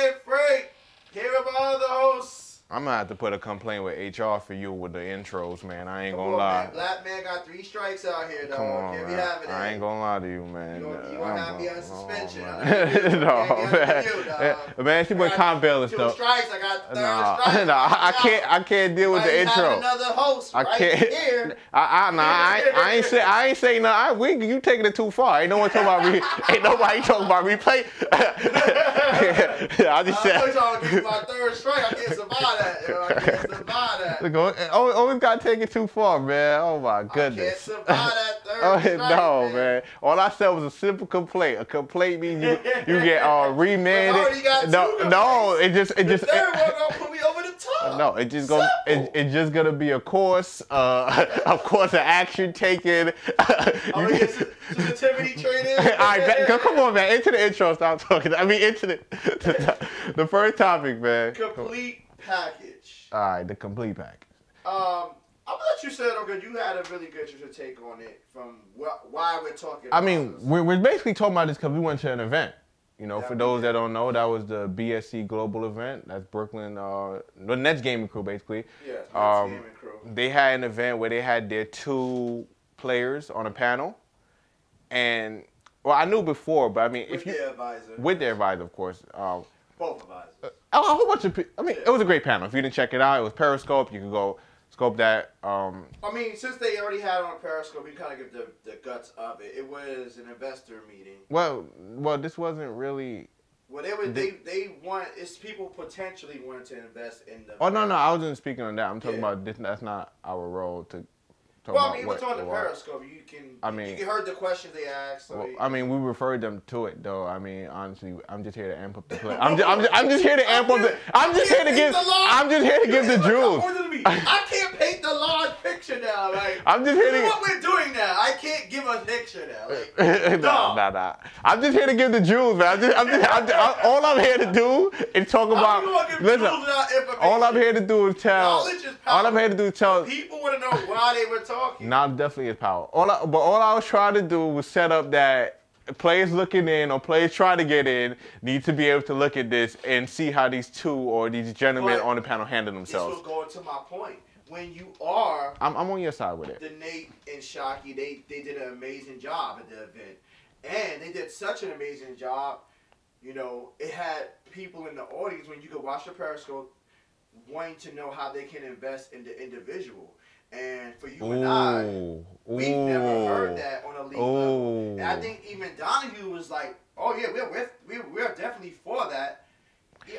man, Frank. Here are my other hosts. I'm gonna have to put a complaint with HR for you with the intros, man. I ain't gonna lie. Man. Black man got 3 strikes out here, dog. Come on, Can't man. be having that. I ain't gonna lie to you, man. You gonna have me on suspension. No, man. It's your boy Con Bayless, though. 2 strikes. I got 3rd strike. No, I can't deal with the intro. Another host I can't. Here. I ain't saying nothing. You taking it too far. Ain't no one talking about ain't nobody talking about replay. I just said. I thought you my 3rd strike. I can't survive that. I can't survive that. Always gotta take it too far, man. Oh my goodness. I can't survive that 3rd strike. No, man. All I said was a simple complaint. A complaint means you get remanded. No, it just. The 3rd one gonna put me over the top. No, it just goes. It's just gonna be a course of action taken. I'm gonna get sensitivity training. All right, come on, man. Into the intro. Stop talking. I mean, into the first topic, man. Complete package. All right, the complete package. I'm gonna let you say it, because you had a really good take on it from why we're talking. I mean, we're basically talking about this because we went to an event. You know, for those that don't know, that was the BSC Global event. That's Brooklyn, the Nets gaming crew, basically. Yeah, Nets gaming crew. They had an event where they had their 2 players on a panel. And, well, I knew before, but I mean, with their advisor. With their advisor, of course. Both advisors. A whole bunch of people. I mean, it was a great panel. If you didn't check it out, it was Periscope. You could go scope that. I mean, since they already had it on Periscope, you kind of give the guts of it. It was an investor meeting. Well, this wasn't really. Well, they want, it's people potentially wanting to invest in the. Oh no, I wasn't speaking on that. I'm talking about this. That's not our role to. Well, I mean, what's on the Periscope? You can heard the questions they asked. So I mean, we referred them to it, though. I mean, honestly, I'm just here to amp up the play. I'm just here to amp up the. I'm just here to give the jewels. I can't paint the large picture now. Like, I'm just here to. What we're doing now, I can't give a picture now. Like, nah. I'm just here to give the jewels, man. All I'm here to do is talk about. Listen, all I'm here to do is tell. All I'm here to do is tell. People want to know why they were talking. Nah, definitely is power. All I was trying to do was set up that players looking in or players trying to get in need to be able to look at this and see how these 2 or these gentlemen on the panel handle themselves. This was going to my point. When you are... I'm on your side with it. The Nate and Shockey, they did an amazing job at the event. And they did such an amazing job. You know, it had people in the audience, when you could watch the Periscope, wanting to know how they can invest in the individual. And for you and I, we've never heard that on a league level. And I think even Donahue was like, "Oh yeah, we're definitely for that."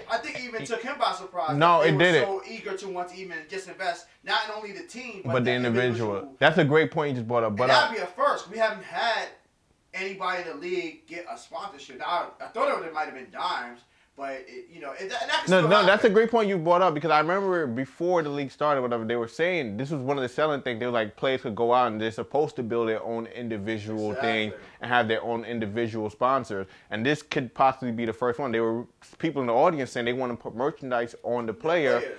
I think it even took him by surprise. No, it didn't. So eager to want to even just invest not only the team but the individual. That's a great point you just brought up. But that'd be a first. We haven't had anybody in the league get a sponsorship. Now, I thought it might have been Dimes. But, that's a great point you brought up, because I remember before the league started, whatever, they were saying this was one of the selling things. They were like, players could go out and they're supposed to build their own individual thing and have their own individual sponsors. And this could possibly be the first one. There were people in the audience saying they want to put merchandise on the player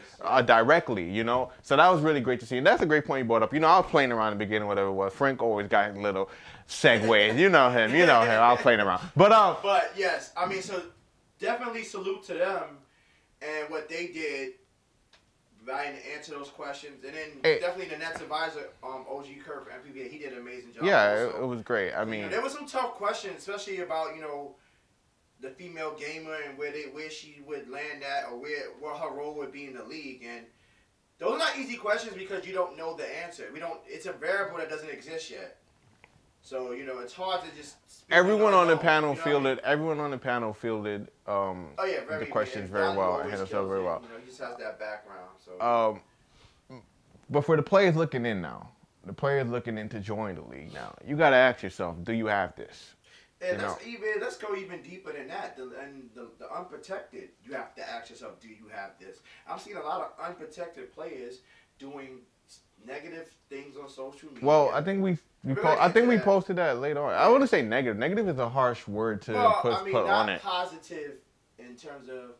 directly, you know. So that was really great to see. And that's a great point you brought up. You know, I was playing around in the beginning, whatever it was. Frank always got little segues. You know him. I was playing around. But yes, I mean, so... Definitely salute to them and what they did, trying to answer those questions. And then definitely the Nets advisor, OG Kirk from MPBA, he did an amazing job. Yeah, it was great. I mean, there were some tough questions, especially about the female gamer and where she would land at, or what her role would be in the league. And those are not easy questions because you don't know the answer. It's a variable that doesn't exist yet. So, it's hard to just... Everyone on the panel fielded the questions very well and handled themselves very well. He just has that background. So. But for the players looking in now, the players looking in to join the league now, you got to ask yourself, do you have this? And let's go even deeper than that. The unprotected, you have to ask yourself, do you have this? I'm seeing a lot of unprotected players doing negative things on social media. Well, I think we posted that later on. I wouldn't say negative. Negative is a harsh word to put on it. Not positive in terms of,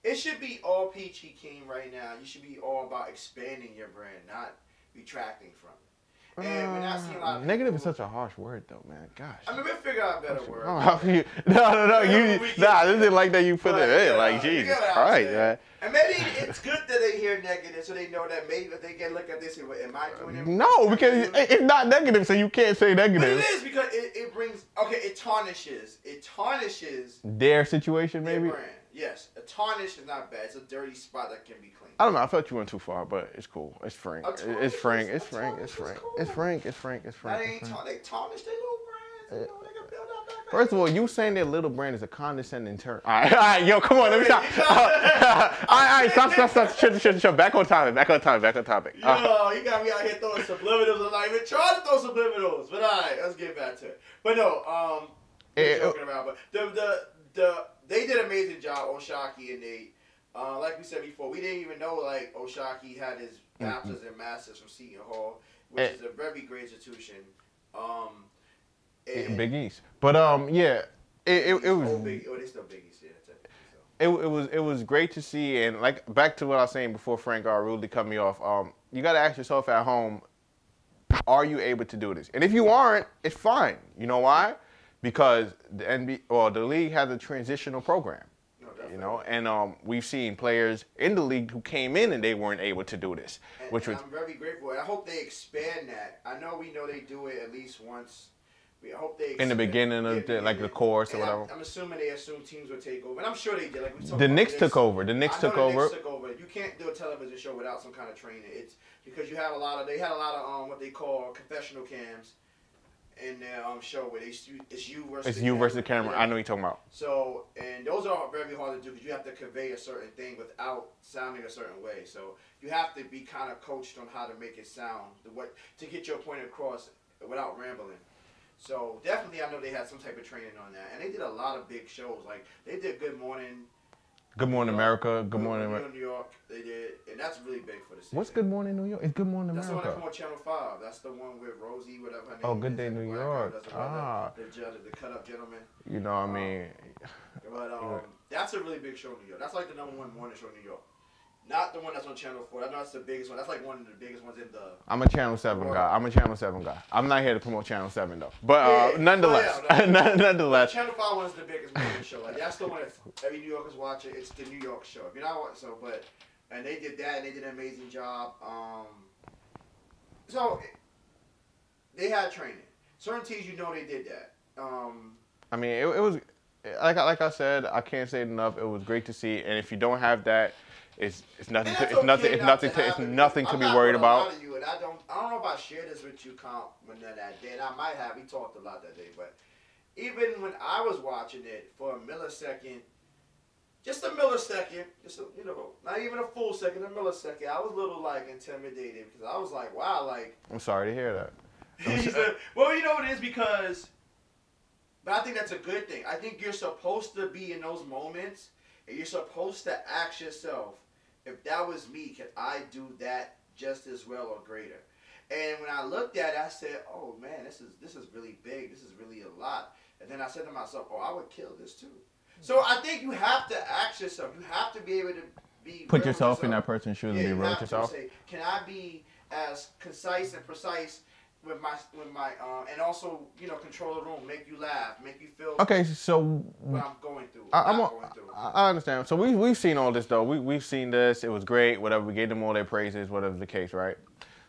it should be all peachy keen right now. You should be all about expanding your brand, not retracting from And we're not seeing a lot of negative is such a harsh word, though, man. Gosh. I mean, we'll figure out a better word. No, this isn't like that. You put it in, like Jesus Christ, man. And maybe it's good that they hear negative, so they know that maybe if they can look at this and am I doing it? No, because it's not negative, so you can't say negative. But it is because it brings it tarnishes their situation, maybe. Their brand. Yes, a tarnish is not bad. It's a dirty spot that can be cleaned. I don't know. I felt you went too far, but it's cool. It's Frank. It's Frank. It's Frank. It's Frank. It's Frank. It's Frank. It's Frank. They tarnish their little brands. You know, they can build up that. First of all, you saying their little brand is a condescending term. All right, yo, come on, let me stop. All right, stop. Back on topic. Yo, you got me out here throwing subliminals. I'm not even trying to throw subliminals. But all right, let's get back to it. But no, we're joking around. But they did an amazing job, Oshaki and Nate. Like we said before, we didn't even know like Oshaki had his bachelor's and master's from Seton Hall, which is a very great institution. In Big East, but yeah, it was. They still Big East, yeah. It was great to see, and like back to what I was saying before Frank really cut me off. You got to ask yourself at home, are you able to do this? And if you aren't, it's fine. You know why? Because the league has a transitional program. You know, and we've seen players in the league who came in and they weren't able to do this, and I'm very grateful. I hope they expand that. I know we know they do it at least once. I hope they in the beginning of the course or whatever. I'm assuming they assumed teams would take over, and I'm sure they did. Like we talked the Knicks took over. The Knicks took over. You can't do a television show without some kind of training. It's because you have they had a lot of what they call confessional cams in their show where it's you versus the camera. I know what you're talking about. So, and those are very hard to do because you have to convey a certain thing without sounding a certain way. So you have to be kind of coached on how to make it sound, to get your point across without rambling. So definitely, I know they had some type of training on that, and they did a lot of big shows. Like they did Good Morning America. Good Morning New York. They did, and that's really big for the city. What's Good Morning New York? It's Good Morning America. That's the one that come on Channel 5. That's the one with Rosie, whatever her name is. Oh, Good Day New York. The cut up gentleman. You know what I mean? But that's a really big show in New York. That's like the #1 morning show in New York. Not the one that's on Channel 4. I know that's the biggest one. That's like one of the biggest ones in the... I'm a Channel 7 guy. I'm not here to promote Channel 7, though. But nonetheless. Nonetheless. Channel 5 one is the biggest morning show. Like, that's the one that every New Yorker's watching. It's the New York show. If you're not watching... And they did that, and they did an amazing job. So, they had training. Certain teams, you know they did that. I mean, it was... Like I said, I can't say it enough. It was great to see. And if you don't have that... It's nothing to be worried about. I don't know if I shared this with you, when that day. And I might have. We talked a lot that day, but even when I was watching it for a millisecond, just a millisecond, not even a full second, a millisecond, I was a little intimidated because I was like, wow, I'm sorry to hear that. Well, you know what it is because, but I think that's a good thing. I think you're supposed to be in those moments, and you're supposed to ask yourself, if that was me, could I do that just as well or greater? And when I looked at it, I said, oh man, this is really big. This is really a lot. And then I said to myself, oh, I would kill this too. So I think you have to ask yourself. You have to be able to put yourself in that person's shoes and be real with yourself. Say, can I be as concise and precise with my and also control the room, make you laugh, make you feel. Okay, so what I'm going through. I understand. So we've seen all this though. We've seen this. It was great. Whatever. We gave them all their praises. Whatever the case, right?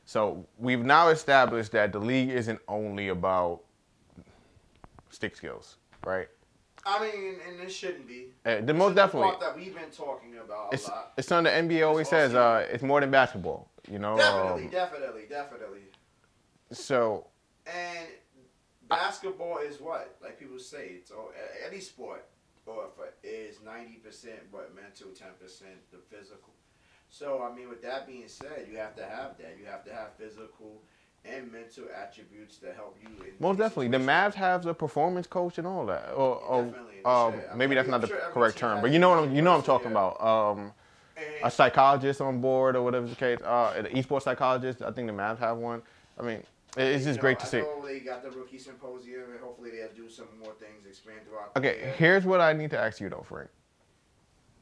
So we've now established that the league isn't only about stick skills, right? I mean, and it shouldn't be. The most definitely. The part that we've been talking about a lot. It's something the NBA always says. It's more than basketball. You know. Definitely. So. And basketball is what? Like people say, it's any sport is 90% mental, 10% the physical. So I mean, with that being said, you have to have that. You have to have physical and mental attributes to help you. Most definitely, the Mavs have a performance coach and all that. Maybe that's not the correct term, but you know what I'm talking about. A psychologist on board or whatever the case. An eSports psychologist. I think the Mavs have one. I mean, it's just great to see. I know they got the rookie symposium, and hopefully they'll do some more things, expand throughout. Okay, here's what I need to ask you though, Frank.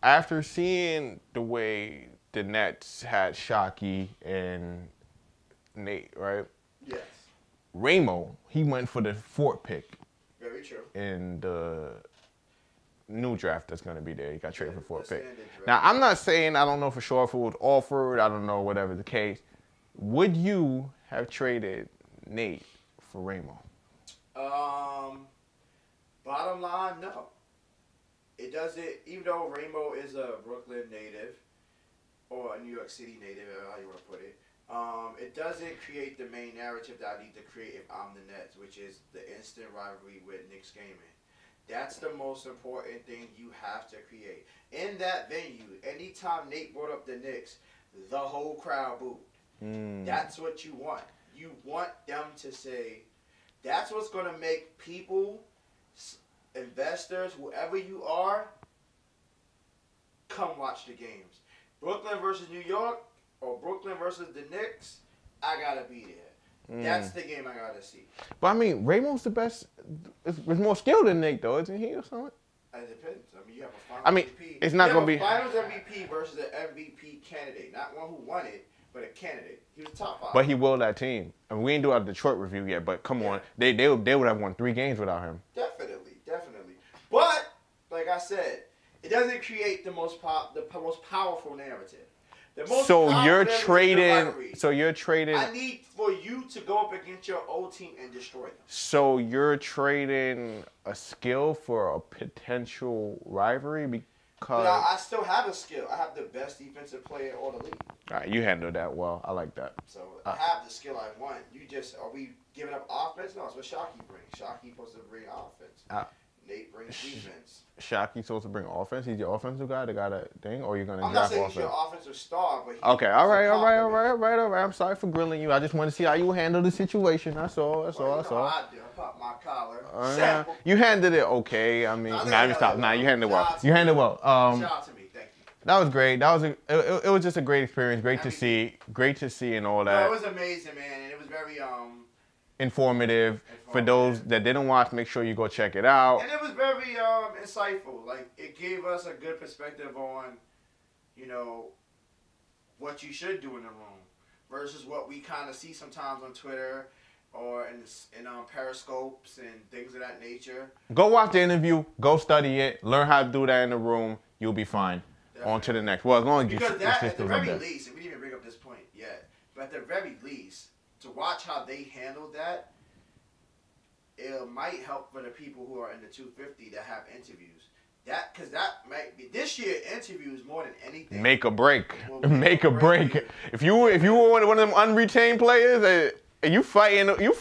After seeing the way the Nets had Shockey and Nate, right? Yes. Ramo, he went for the 4th pick. Very true. In the new draft that's going to be there. He got traded for 4th pick. Draft. Now, I'm not saying, I don't know for sure if it was offered, I don't know, whatever the case. Would you have traded Nate for Ramo? Bottom line, no. It doesn't, even though Ramo is a Brooklyn native, or a New York City native, how you want to put it, it doesn't create the main narrative that I need to create if I'm the Nets, which is the instant rivalry with Knicks gaming. That's the most important thing you have to create. In that venue, anytime Nate brought up the Knicks, the whole crowd booed. That's what you want. You want them to say, that's what's going to make people, investors, whoever you are, come watch the games. Brooklyn versus New York, or Brooklyn versus the Knicks, I got to be there. That's the game I got to see. But I mean, Ramo's the best, is more skilled than Nate though, isn't he, or something? It depends. I mean, you have a finals MVP. It's not going to be finals MVP versus an MVP candidate. Not one who won it, but a candidate. He was top 5. But he willed that team. I mean, we ain't do our Detroit review yet, but come on. They would have won 3 games without him. Definitely. But, like I said, it doesn't create the most powerful narrative. You're trading. I need for you to go up against your old team and destroy them. So you're trading a skill for a potential rivalry because. But I still have a skill. I have the best defensive player in all the league. All right, you handled that well. I like that. So I have the skill I want. Are we giving up offense? No, it's what Shockey brings. Shockey's supposed to bring offense. Nate brings defense. Shockey's supposed to bring offense? He's your offensive guy, the guy that thing? Or you're going to draft offense? I'm not saying he's your offensive star, but okay, all right. I'm sorry for grilling you. I just want to see how you handle the situation. That's all. I do. I pop my collar. You handled it okay. I mean, stop. You handled it well. You handled it well. Shout out to me. Thank you. That was great. It was just a great experience. Great to see and all that. No, it was amazing, man. And it was very informative. For those that didn't watch, make sure you go check it out. And it was very insightful. Like, it gave us a good perspective on, what you should do in the room versus what we kind of see sometimes on Twitter or in Periscopes and things of that nature. Go watch the interview. Go study it. Learn how to do that in the room. You'll be fine. Definitely. On to the next. Well, as long as you at the very least, and we didn't even bring up this point yet, but at the very least, to watch how they handled that, it might help for the people who are in the 250 that have interviews. Because that might be this year. Interviews more than anything. Make a break. Make a break. If you were one of them unretained players, you fighting with you.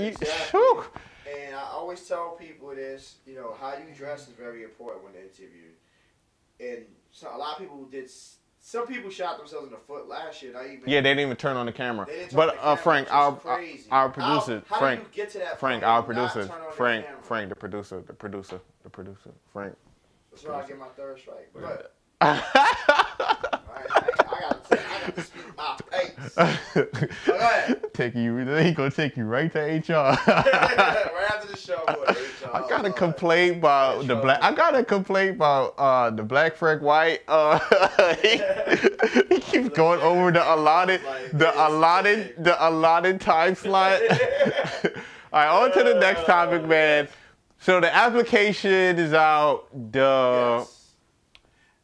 Exactly. And I always tell people this. How you dress is very important when interviewed. And so a lot of people did. Some people shot themselves in the foot last year. They didn't even turn on the camera. But Frank, our producer, Frank, how do you get to that Frank, our producer, Frank, the producer, Frank. That's why I get my third strike. But I got to speak my face. Go ahead. He gonna take you right to HR. Right after the show, boy. HR. I got a complaint about the black. I got a complaint about the black Frank White. He keeps going over the allotted time slot. All right, on to the next topic, man. So the application is out. Yes.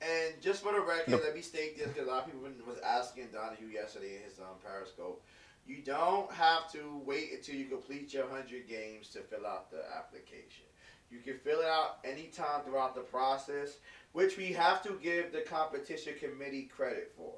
And just for the record, let me state this because a lot of people was asking Donahue yesterday in his Periscope. You don't have to wait until you complete your 100 games to fill out the application. You can fill it out anytime throughout the process, which we have to give the competition committee credit for.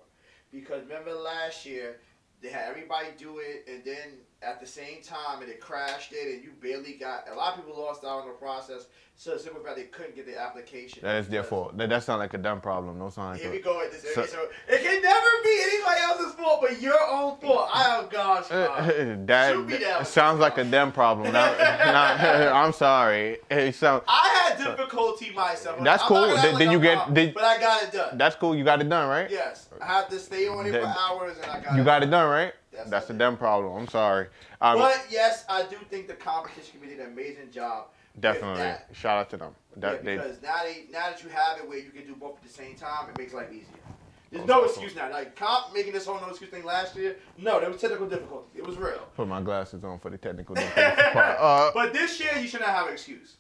Because remember last year, they had everybody do it, and then at the same time, and it crashed it, and you barely got. A lot of people lost out on the process. So the simple fact they couldn't get the application. That is their fault. That sounds like a dumb problem. No sign. Here we go with this. So it can never be anybody else's fault but your own fault. Oh gosh. That sounds like a them problem. I'm sorry. I had difficulty myself. That's cool. But I got it done. That's cool. You got it done, right? Yes. I had to stay on it for hours, and I got it. You got it done, right? That's a them problem. I'm sorry. But yes, I do think the competition committee did an amazing job. Definitely. Shout out to them. Because now that you have it where you can do both at the same time, it makes life easier. There's no excuse now. Like, comp making this whole no excuse thing last year, no, there was technical difficulties. It was real. Put my glasses on for the technical difficulties part. But this year, you should not have an excuse.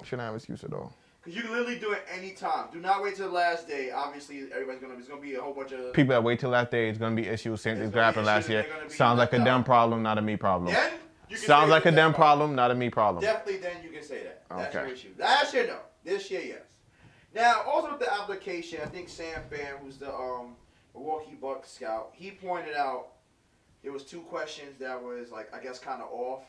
Shouldn't have an excuse at all. Because you can literally do it any time. Do not wait till the last day. Obviously, there's going to be a whole bunch of... People that wait till last day, it's going to be issues. Same thing that happened last year. Sounds like a them problem, not a me problem. Then, you can Sounds like a them problem, not a me problem. Definitely then you can say that. That's Okay. your issue. Last year, no. This year, yes. Now, also with the application, I think Sam Fan, who's the Milwaukee Bucks scout, he pointed out there was 2 questions that was, like, I guess, kind of off.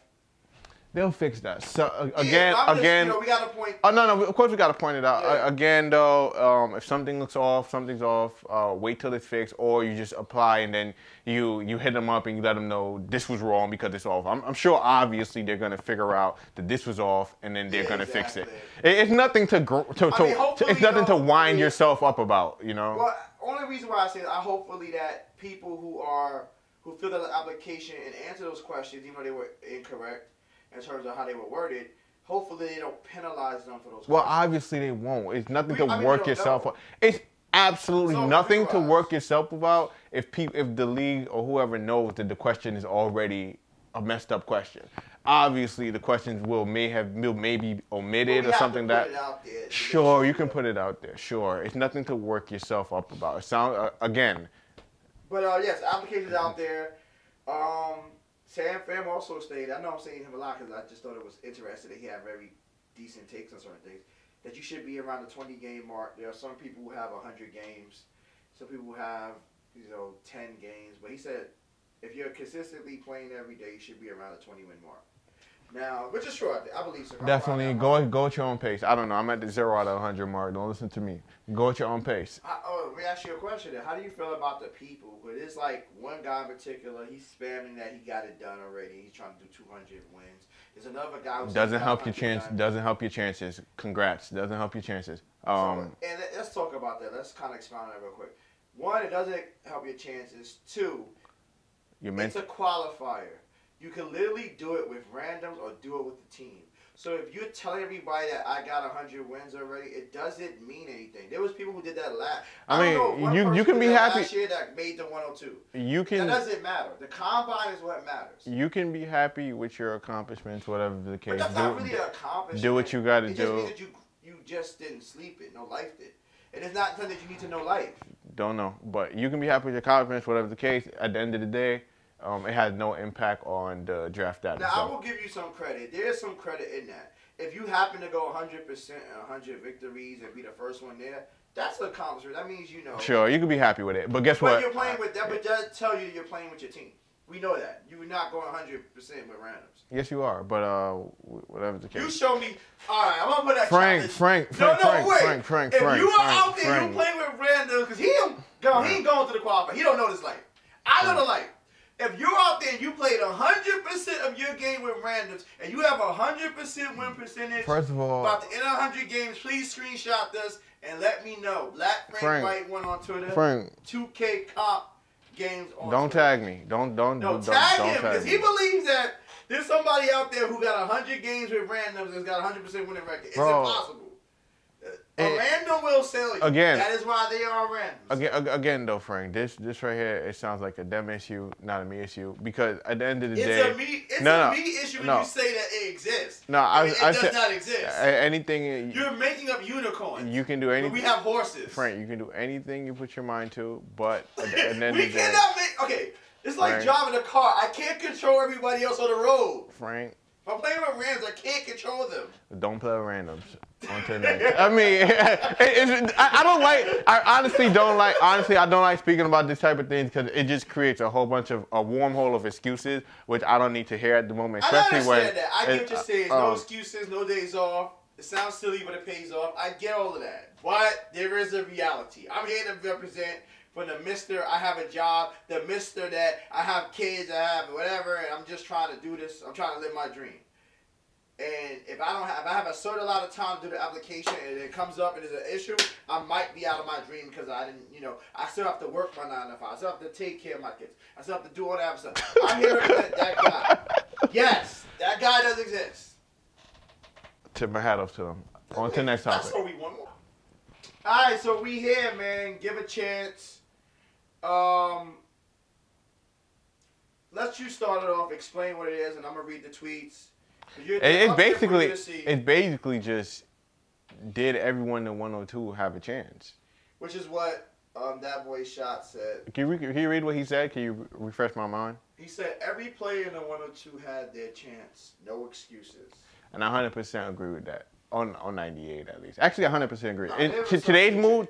They'll fix that. So again, again. You know, we got to point. Oh no, of course we got to point it out. Yeah. Again, though, if something looks off, something's off. Wait till it's fixed, or you just apply and then you hit them up and you let them know this was wrong because it's off. I'm sure obviously they're gonna figure out that this was off and then they're gonna fix it. It's nothing it's nothing to wind yourself up about, you know. Well, only reason why I say that, hopefully that people who fill out the application and answer those questions, even though they were incorrect in terms of how they were worded, hopefully they don't penalize them for those questions. Well, obviously they won't. It's nothing to work yourself up. It's absolutely nothing to work yourself about if the league or whoever knows that the question is already a messed up question. Obviously, the questions may be omitted or something that. Sure, you can put it out there. Sure, it's nothing to work yourself up about. It sounds again. But yes, applications out there. Sam Pham also stated, I know I'm saying him a lot because I just thought it was interesting that he had very decent takes on certain things, that you should be around the 20-game mark. There are some people who have 100 games, some people who have 10 games, but he said if you're consistently playing every day, you should be around the 20-win mark. Now, which is true, I believe so. Definitely, go at your own pace. I don't know, I'm at the 0 out of 100 mark. Don't listen to me. Go at your own pace. Let me ask you a question then. How do you feel about the people? But it's like one guy in particular, he's spamming that he got it done already. He's trying to do 200 wins. There's another guy who doesn't help your chance. Doesn't help your chances. Congrats. Doesn't help your chances. And let's talk about that. Let's kind of expound on that real quick. 1, it doesn't help your chances. 2, it's a qualifier. You can literally do it with randoms or do it with the team. So if you're telling everybody that I got 100 wins already, it doesn't mean anything. There was people who did that last. You can be happy. Last year that made the 102. That doesn't matter. The combine is what matters. You can be happy with your accomplishments, whatever the case. But that's not really an accomplishment. Do what you got to do. It just means that you just didn't sleep it. No life did. And it's not something that you need to know life. Don't know, but you can be happy with your accomplishments, whatever the case. At the end of the day. It has no impact on the draft data. Now, I will give you some credit. There is some credit in that. If you happen to go 100% and 100 victories and be the first one there, that's an accomplishment. That means you know. Sure, you can be happy with it. But guess what? You're playing with that, but it does tell you you're playing with your team. We know that. You're not going 100% with randoms. Yes, you are. But whatever the case. You show me. All right, I'm going to put that Frank. If you are out there, you playing with randoms, because he ain't going to the qualifier. He don't know this life. I know the life. If you're out there and you played 100% of your game with randoms and you have 100% win percentage, first of all, about to enter 100 games, please screenshot this and let me know. Black Frank White went on Twitter. 2K Comp Games on Don't Twitter. Tag me. Don't tag him because he believes that there's somebody out there who got 100 games with randoms and has got 100% winning record. It's impossible. A random will sell you. Again, that is why they are randoms. Again, though, Frank, this right here, it sounds like a them issue, not a me issue. Because at the end of the day, it's a me issue when you say that it exists. No, it does not exist. Anything you're making up unicorns. You can do anything. But we have horses. Frank, you can do anything you put your mind to, but at the end of the day, cannot make. Okay, it's like driving a car. I can't control everybody else on the road. Frank. If I'm playing with randoms, I can't control them. Don't play with randoms. On to the next. I mean, I honestly don't like speaking about this type of things because it just creates a whole bunch of a wormhole of excuses, which I don't need to hear at the moment. Especially I understand that. I get what you're saying. No excuses, no days off. It sounds silly, but it pays off. I get all of that. But there is a reality. I'm here to represent for the Mr. I have a job, the Mr. that I have kids, I have whatever, and I'm just trying to do this. I'm trying to live my dream. And if I have a certain amount of time to do the application and it comes up and there's an issue, I might be out of my dream because I didn't, I still have to work my 9 to 5. I still have to take care of my kids. I still have to do all that other stuff. I'm here to represent that guy. Yes, that guy does exist. Tip my hat off to him. On to the next topic. That's what we want. All right, so we here, man. Give a chance. Let you start it off. Explain what it is, and I'm gonna read the tweets. It's basically just did everyone in 102 have a chance? Which is what that boy Shot said. Can you read what he said? Can you refresh my mind? He said every player in the 102 had their chance. No excuses. And I 100% agree with that. On 98 at least. Actually, 100% agree. No, In today's mood,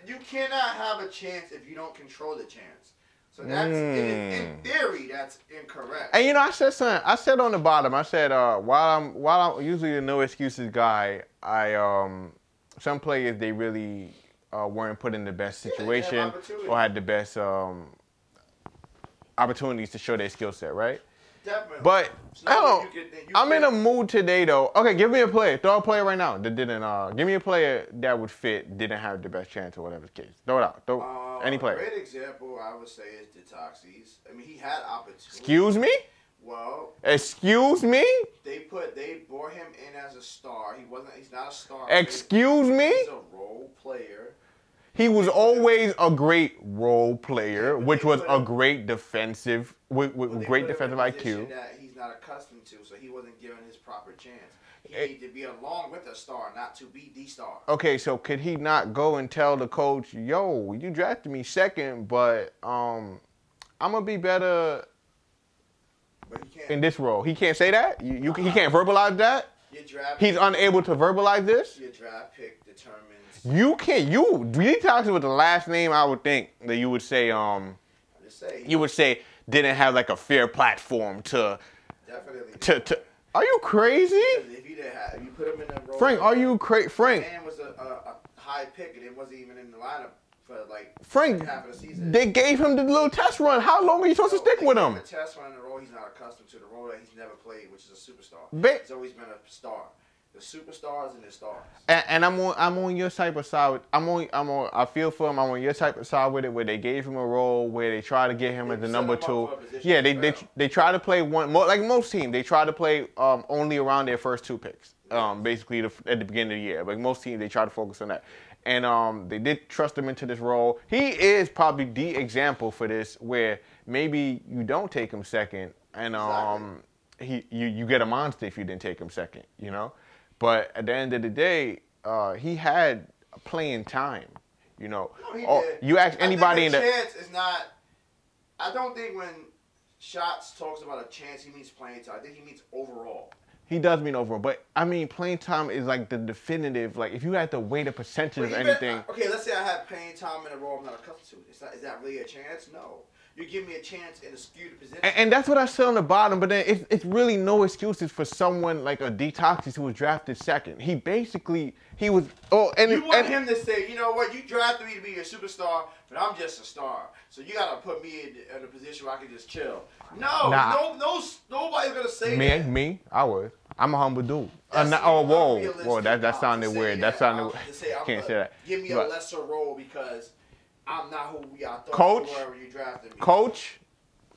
you cannot have a chance if you don't control the chance. So that's in theory, that's incorrect. And you know, I said something. I said on the bottom. I said while I'm usually a no excuses guy, some players they really weren't put in the best situation or had the best opportunities to show their skill set, right? Definitely. But I'm in a mood today though. Okay, give me a player. Throw a player right now that didn't. Give me a player that would fit, didn't have the best chance or whatever the case. Throw it out. Throw any player. A great example I would say is Detoxes. I mean, he had opportunity. Excuse me? Well. Excuse me? They brought him in as a star. He's not a star. Excuse me? He's a role player. He was always a great role player, which was a great defensive, with great defensive IQ. That he's not accustomed to, so he wasn't given his proper chance. He needed to be along with a star, not to be the star. Okay, so could he not go and tell the coach, yo, you drafted me second, but I'm gonna be better in this role? He can't say that? He can't verbalize that? He's unable to verbalize this? Your draft pick determines. You can't. Detox with the last name, I would think that you would say, you would say didn't have like a fair platform to. Definitely. Are you crazy? If you put him in that role. Frank, are you crazy? Frank. Man was a high pick and it wasn't even in the lineup for like Frank, half of the season. They gave him the little test run. How long are you supposed to stick with him? The test run in the role he's not accustomed to, the role that he's never played, which is a superstar. He's always been a star. The superstars and the stars. And I'm on your type of side. I feel for him. I'm on your type of side with it, where they gave him a role where they try to get him as the number 2. Yeah, they try to play one like most teams. They try to play only around their first 2 picks. Basically at the beginning of the year. Like most teams, they try to focus on that. And they did trust him into this role. He is probably the example for this, where maybe you don't take him second, and you get a monster if you didn't take him second. You know. But at the end of the day, he had playing time, you know. No, you ask anybody in the chance is not. I don't think when Shots talks about a chance, he means playing time. I think he means overall. He does mean overall, but I mean playing time is like the definitive. Like if you had to weight a percentage of anything. Okay, let's say I have playing time in a role I'm not accustomed to. Is that really a chance? No. You give me a chance in a skewed position. And that's what I said on the bottom, but then it's really no excuses for someone like a Detoxes who was drafted second. He was... You want him to say, you know what, you drafted me to be a superstar, but I'm just a star. So you got to put me in a position where I can just chill. Nobody's going to say that. Me? I would. I'm a humble dude. Whoa, that sounded weird. That sounded... Can't say that. Give me a lesser role because... I'm not who we are. Coach, you drafted me. Coach.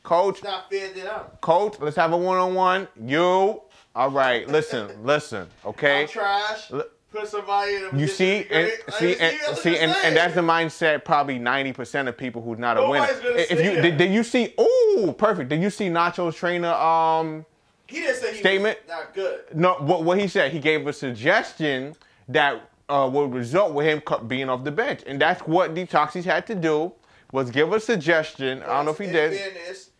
It's not fair to them. Coach, let's have a one-on-one. You. All right, listen, okay? I'm trash. Put somebody in a you see, and that's the mindset probably 90% of people who's not a winner. Did you see, perfect. Did you see Nacho's trainer he didn't say statement? He was not good. No, what he said, he gave a suggestion that would result with him being off the bench. And that's what Detoxes had to do, was give a suggestion. I don't know if he did. In fairness,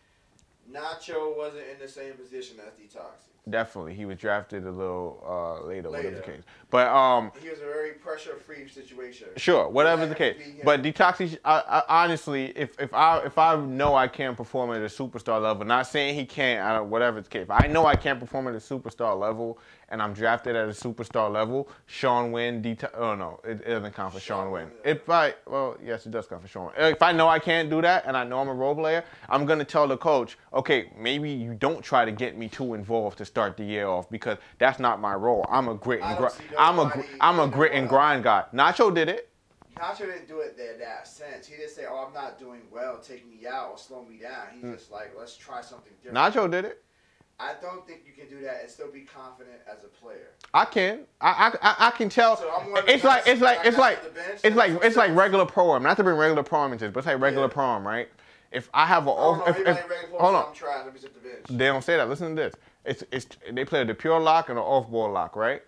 Nacho wasn't in the same position as Detoxes. Definitely. He was drafted a little later, whatever the case. But he was a very pressure-free situation. Sure, whatever the case. But Detoxes, I honestly, if I know I can't perform at a superstar level, not saying he can't, whatever the case. If I know I can't perform at a superstar level, and I'm drafted at a superstar level, Sean Wynn, it doesn't count for Sean Wynn. Yes, it does count for Sean Wynn. If I know I can't do that, and I know I'm a role player, I'm going to tell the coach, okay, maybe you don't try to get me too involved to start the year off, because that's not my role. I'm a grit and grind guy. Nacho did it. Nacho didn't do it in that sense. He didn't say, I'm not doing well, take me out or slow me down. He's just like, let's try something different. Nacho did it. I don't think you can do that and still be confident as a player. I can. I can tell. So It's like regular pro-am. Not to bring regular pro-am into this, but it's like regular pro-am, right? If I have an off, hold on, they don't say that. Listen to this. They play the pure lock and the off-ball lock, right?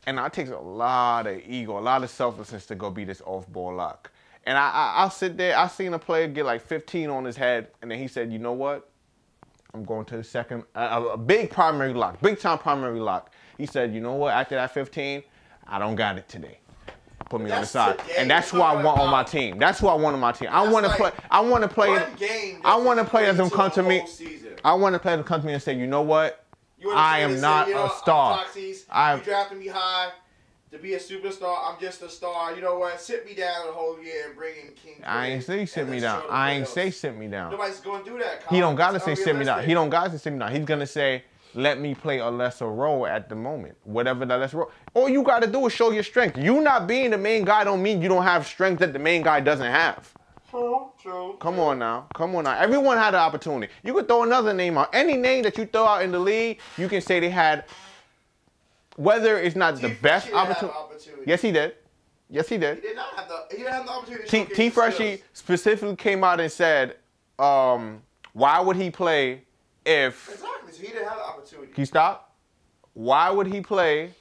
And it takes a lot of ego, a lot of selflessness to go be this off-ball lock. And I'll sit there. I seen a player get like 15 on his head, and then he said, "You know what? I'm going to the second, a big primary lock, big time primary lock." He said, "You know what? After that 15, I don't got it today. Put me on the side." And that's who I want on my team. That's who I want on my team. I want to play. I want to play. I want to play as them come to me. I want to play them come to me and say, "You know what? I am not a star. You drafted me high to be a superstar. I'm just a star. You know what? Sit me down the whole year and bring in King." I ain't say sit me down. I ain't say sit me down. Nobody's going to do that. He don't got to say sit me down. He don't got to sit me down. He's going to say, "Let me play a lesser role at the moment." Whatever that lesser role. All you got to do is show your strength. You not being the main guy don't mean you don't have strength that the main guy doesn't have. True. Come on now. Everyone had an opportunity. You could throw another name out. Any name that you throw out in the league, you can say they had, whether it's not the best opportunity. Yes, he did. Yes, he did. He did not have the, he didn't have the opportunity to T. Freshie specifically came out and said, why would he play if... Exactly, so he didn't have the opportunity. Can you stop? Why would he play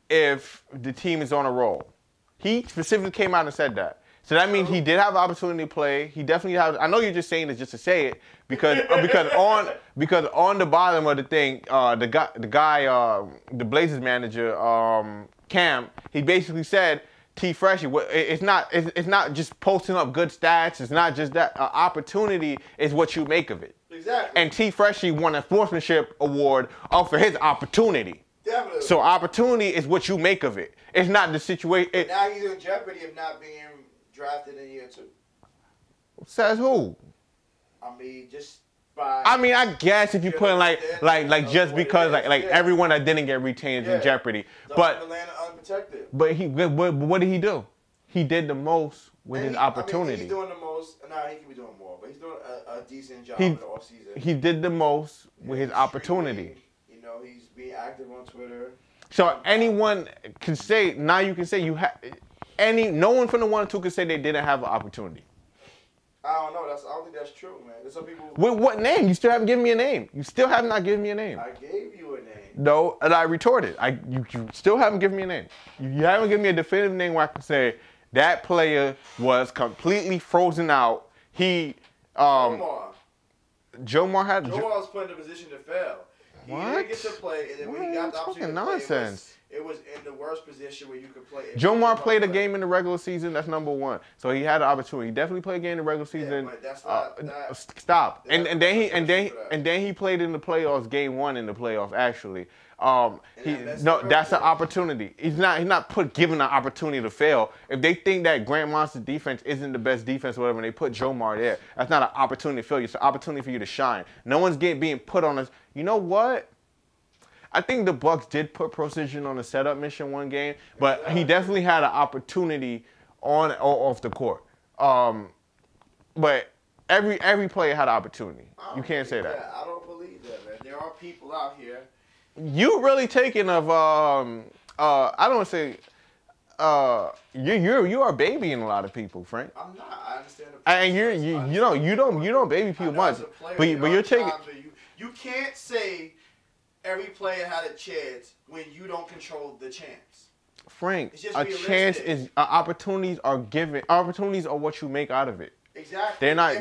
if the team is on a roll? He specifically came out and said that. So that means he did have an opportunity to play. He definitely has. I know you're just saying this just to say it because on the bottom of the thing, the Blazers manager, Cam, he basically said T. Freshie. It's not just posting up good stats. It's not just that. Opportunity is what you make of it. Exactly. And T. Freshie won a sportsmanship award for his opportunity. Definitely. So opportunity is what you make of it. It's not the situation. Now he's in jeopardy of not being drafted in year 2. Says who? I mean, just by. I mean, I guess if you put in like just because like everyone that didn't get retained is in jeopardy, but Atlanta unprotected. But what did he do? He did the most with his opportunity. I mean, he's doing the most. Nah, he can be doing more, but he's doing a decent job in the offseason. He did the most with his opportunity. You know, he's being active on Twitter. So anyone can say now. You can say you have. No one from the 1 and 2 could say they didn't have an opportunity. I don't know. I don't think that's true, man. There's some people. With what name? You still haven't given me a name. You still have not given me a name. I gave you a name. No, and I retorted. You still haven't given me a name. You haven't given me a definitive name where I can say that player was completely frozen out. Jomar was put in a position to fail. He didn't get to play, and then when he got the opportunity to play, it was in the worst position where you could play. Jomar played a game in the regular season. That's number 1. So he had an opportunity. He definitely played a game in the regular season. Yeah, but that's not, stop. And then he played in the playoffs. Game 1 in the playoffs, actually. That's an opportunity. He's not given an opportunity to fail. If they think that Grant Monster's defense isn't the best defense or whatever, and they put Jomar there, that's not an opportunity to fail. It's an opportunity for you to shine. No one's being put on us. You know what? I think the Bucks did put Precision on a setup mission one game, but he definitely had an opportunity on or off the court. But every player had an opportunity. You can't say that. I don't believe that, man. There are people out here. You really taking of I don't want to say you are babying a lot of people, Frank. I'm not. I understand. And you don't baby people much, but you're taking. You can't say every player had a chance when you don't control the chance. Frank, a chance is opportunities are given. Opportunities are what you make out of it. Exactly. They're not.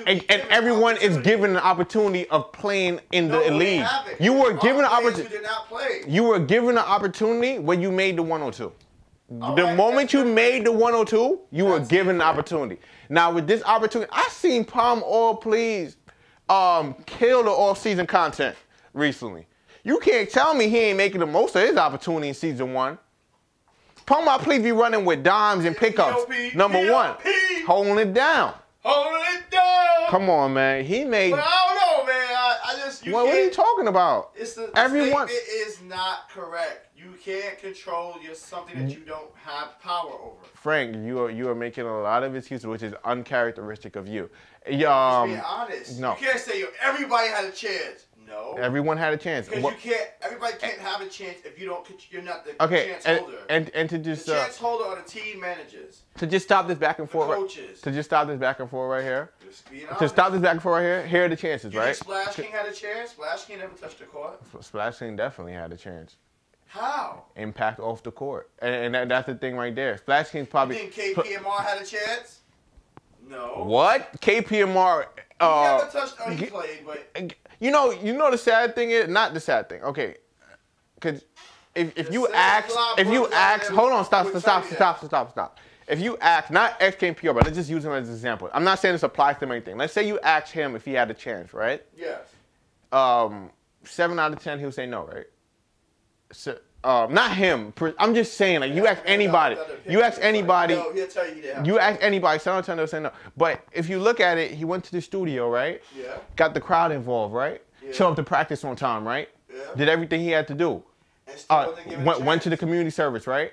And everyone is given an opportunity of playing in the league. You were given an opportunity. Did not play. You were given an opportunity when you made the 102. The moment you made the 102, you were given an opportunity. Now with this opportunity, I seen Palm Oil Please kill the off-season content recently. You can't tell me he ain't making the most of his opportunity in season 1. Palm Oil Please be running with dimes and pickups. Number 1, holding it down. Holding it down. Come on, man. He made. But I don't know, man. I just. What are you talking about? Everyone. It is not correct. You can't control something that you don't have power over. Frank, you are making a lot of excuses, which is uncharacteristic of you. Just being honest. No. You can't say everybody had a chance. No. Everyone had a chance. Because everybody can't have a chance if you're not the chance holder. And to just the chance holder are the team managers. To just stop this back and forth. Coaches. To just stop this back and forth right here. To stop this back and forth right here. Here are the chances, you right? Think Splash King had a chance. Splash King never touched the court. Splash King definitely had a chance. How? Impact off the court, and that's the thing right there. Splash King's probably. You think KPMR had a chance? No. What? KPMR? He never touched. Oh, he played, but. You know the sad thing is not the sad thing. Okay, because if you ask, hold on, stop. If you ask, not XKPR, but let's just use him as an example. I'm not saying this applies to him or anything. Let's say you ask him if he had a chance, right? Yes. 7 out of 10, he'll say no, right? So, not him. I'm just saying, like, you ask anybody. You ask anybody. No, he'll tell you that. You ask anybody, 7 out of 10, they'll say no. But if you look at it, he went to the studio, right? Yeah. Got the crowd involved, right? Yeah. Showed up to practice on time, right? Yeah. Did everything he had to do. And still went to the community service, right?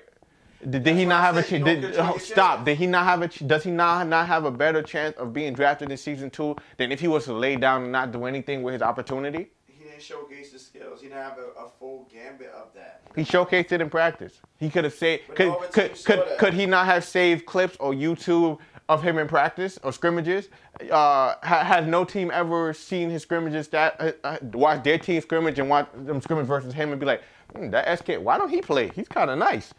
Did he not have a chance? Stop. Did he not have a? Does he not have a better chance of being drafted in season 2 than if he was to lay down and not do anything with his opportunity? He didn't showcase the skills. He didn't have a full gambit of that. He showcased it in practice. He could have saved. Could he not have saved clips or YouTube of him in practice or scrimmages? Has no team ever seen his scrimmages watch their team scrimmage and watch them scrimmage versus him and be like, that SK, why don't he play? He's kind of nice.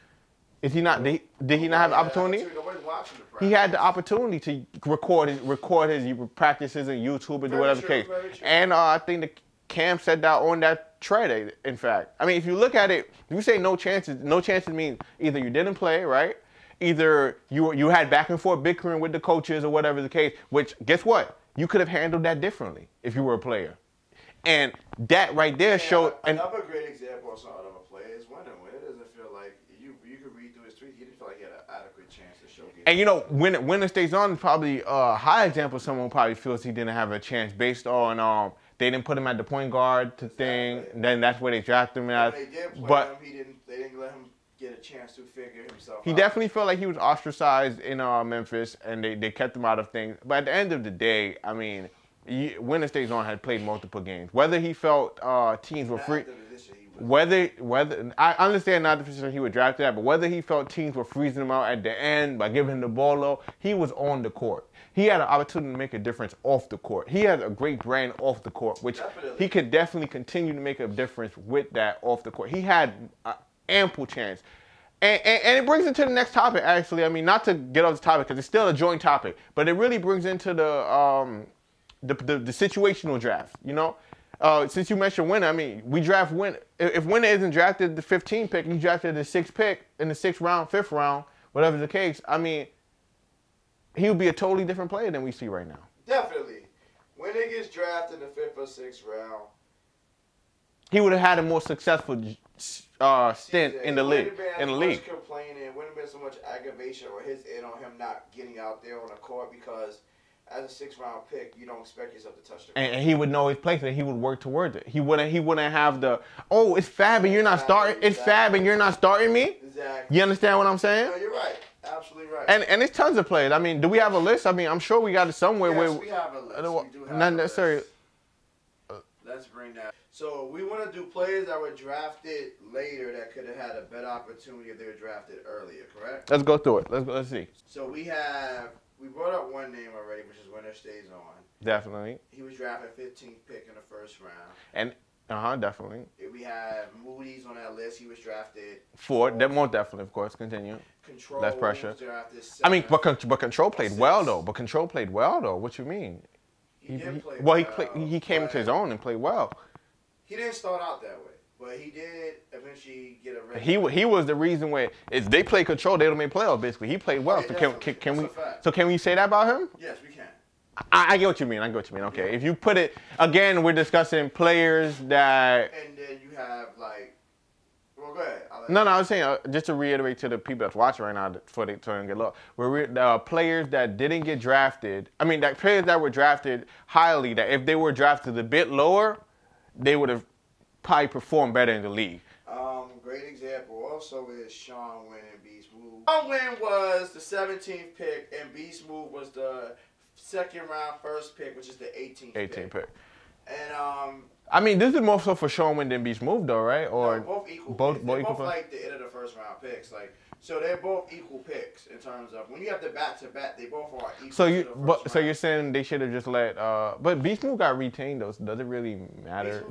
Is he not? Did he not have the opportunity? He had the opportunity to record his practices on YouTube and do whatever the case. And I think the Cam said that on that thread. In fact, I mean, if you look at it, if you say no chances means either you didn't play, right? Either you had back and forth bickering with the coaches or whatever the case. Which, guess what? You could have handled that differently if you were a player. And that right there showed. Another great example of something of a player is winning. When it doesn't feel like you could read through his tweets, he didn't feel like he had an adequate chance to showcase. And you know, when it stays on, probably a high example. Someone probably feels he didn't have a chance based on they didn't put him at the point guard thing. Then that's where they drafted him at. When they did play him, they didn't let him get a chance to figure himself out. He definitely felt like he was ostracized in Memphis, and they kept him out of things. But at the end of the day, I mean, when it stays on, had played multiple games. Whether he felt teams were free. Whether I understand not the position he was drafted at, but whether he felt teams were freezing him out at the end by giving him the ball low, he was on the court. He had an opportunity to make a difference off the court. He has a great brand off the court, which he could definitely continue to make a difference with that off the court. He had ample chance. And it brings into the next topic, actually. I mean, not to get off the topic, because it's still a joint topic, but it really brings into the situational draft, you know? Since you mentioned Winner, I mean, we draft Winner. If Winner isn't drafted the 15th pick, he's drafted the 6th pick in the 6th round, 5th round, whatever the case, I mean, he would be a totally different player than we see right now. Definitely. Winner gets drafted in the 5th or 6th round, he would have had a more successful stint in the league. Complaining, wouldn't have been so much aggravation or his end on him not getting out there on the court because as a 6th round pick, you don't expect yourself to touch the court. And he would know his place and he would work towards it. He wouldn't have the, oh, it's Fab and you're not starting. It's Fab and you're not starting me. Exactly. You understand what I'm saying? No, you're right. Absolutely right. And it's tons of players. I mean, do we have a list? I mean, I'm sure we got it somewhere. Yes, we have a list. We do have not necessarily. Let's bring that. So we want to do players that were drafted later that could have had a better opportunity if they were drafted earlier, correct? Let's go through it. Let's see. So we brought up one name already, which is Winner Stays On. Definitely. He was drafted 15th pick in the 1st round. And definitely. We have Moody's on that list. He was drafted 4th. More definitely, of course. Continue. Control. Less pressure. Was drafted 7th. I mean, but Control played well though. But Control played well though. What you mean? He did play well. He came into his own and played well. He didn't start out that way, but he did eventually get a red. He was the reason where if they play Control, they don't make playoffs. Basically, he played well. So can we say that about him? Yes, we can. I get what you mean. Okay, yeah. If you put it again, we're discussing players that. And then you have like, well, go ahead. No, I was saying just to reiterate to the people that's watching right now before they turn and get lost. We're players that didn't get drafted. I mean, that players that were drafted highly. That if they were drafted a bit lower, they would have probably performed better in the league. Great example also is Sean Wynn and Beast Move. Sean Wynn was the 17th pick, and Beast Move was the 2nd round 1st pick, which is the 18th pick. And I mean, this is more so for Sean Wynn than Beast Move, though, right? Or no, both equal. Both They're equal. Both like the end of the first round picks, like so they're both equal picks in terms of when you have the back to back, they both are equal. So so you're saying they should have just let, but Beast Move got retained though. So does it really matter?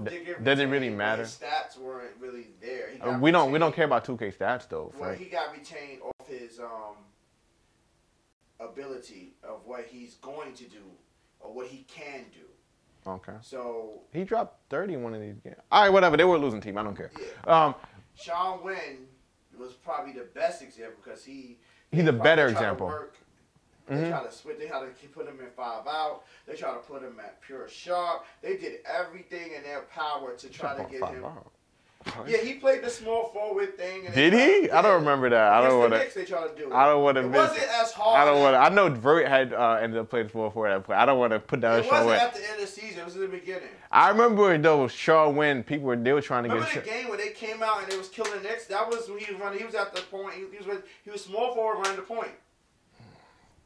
Does it really matter? His stats weren't really there. We don't care about 2K stats though. Well, right? he got retained off his ability of what he's going to do or what he can do. Okay. So he dropped 30 in one of these games. All right, whatever. They were a losing team. I don't care. Yeah. Sean Wynn was probably the best example because he's a better example. They try to switch. They had to put him in 5 out. They try to put him at pure sharp. They did everything in their power to try to get him. Yeah, he played the small forward thing. And did he? I don't remember that. I don't want to. They try to do it. I don't want to. It wasn't as hard. I don't want to. I know Vert had ended up playing small forward that play. I don't want to put that. It wasn't at the end of the season. It was in the beginning. I remember though, Sean Wynn. People were trying to remember the game where they came out and they was killing the Knicks? That was when he was running. He was at the point. He was small forward running the point.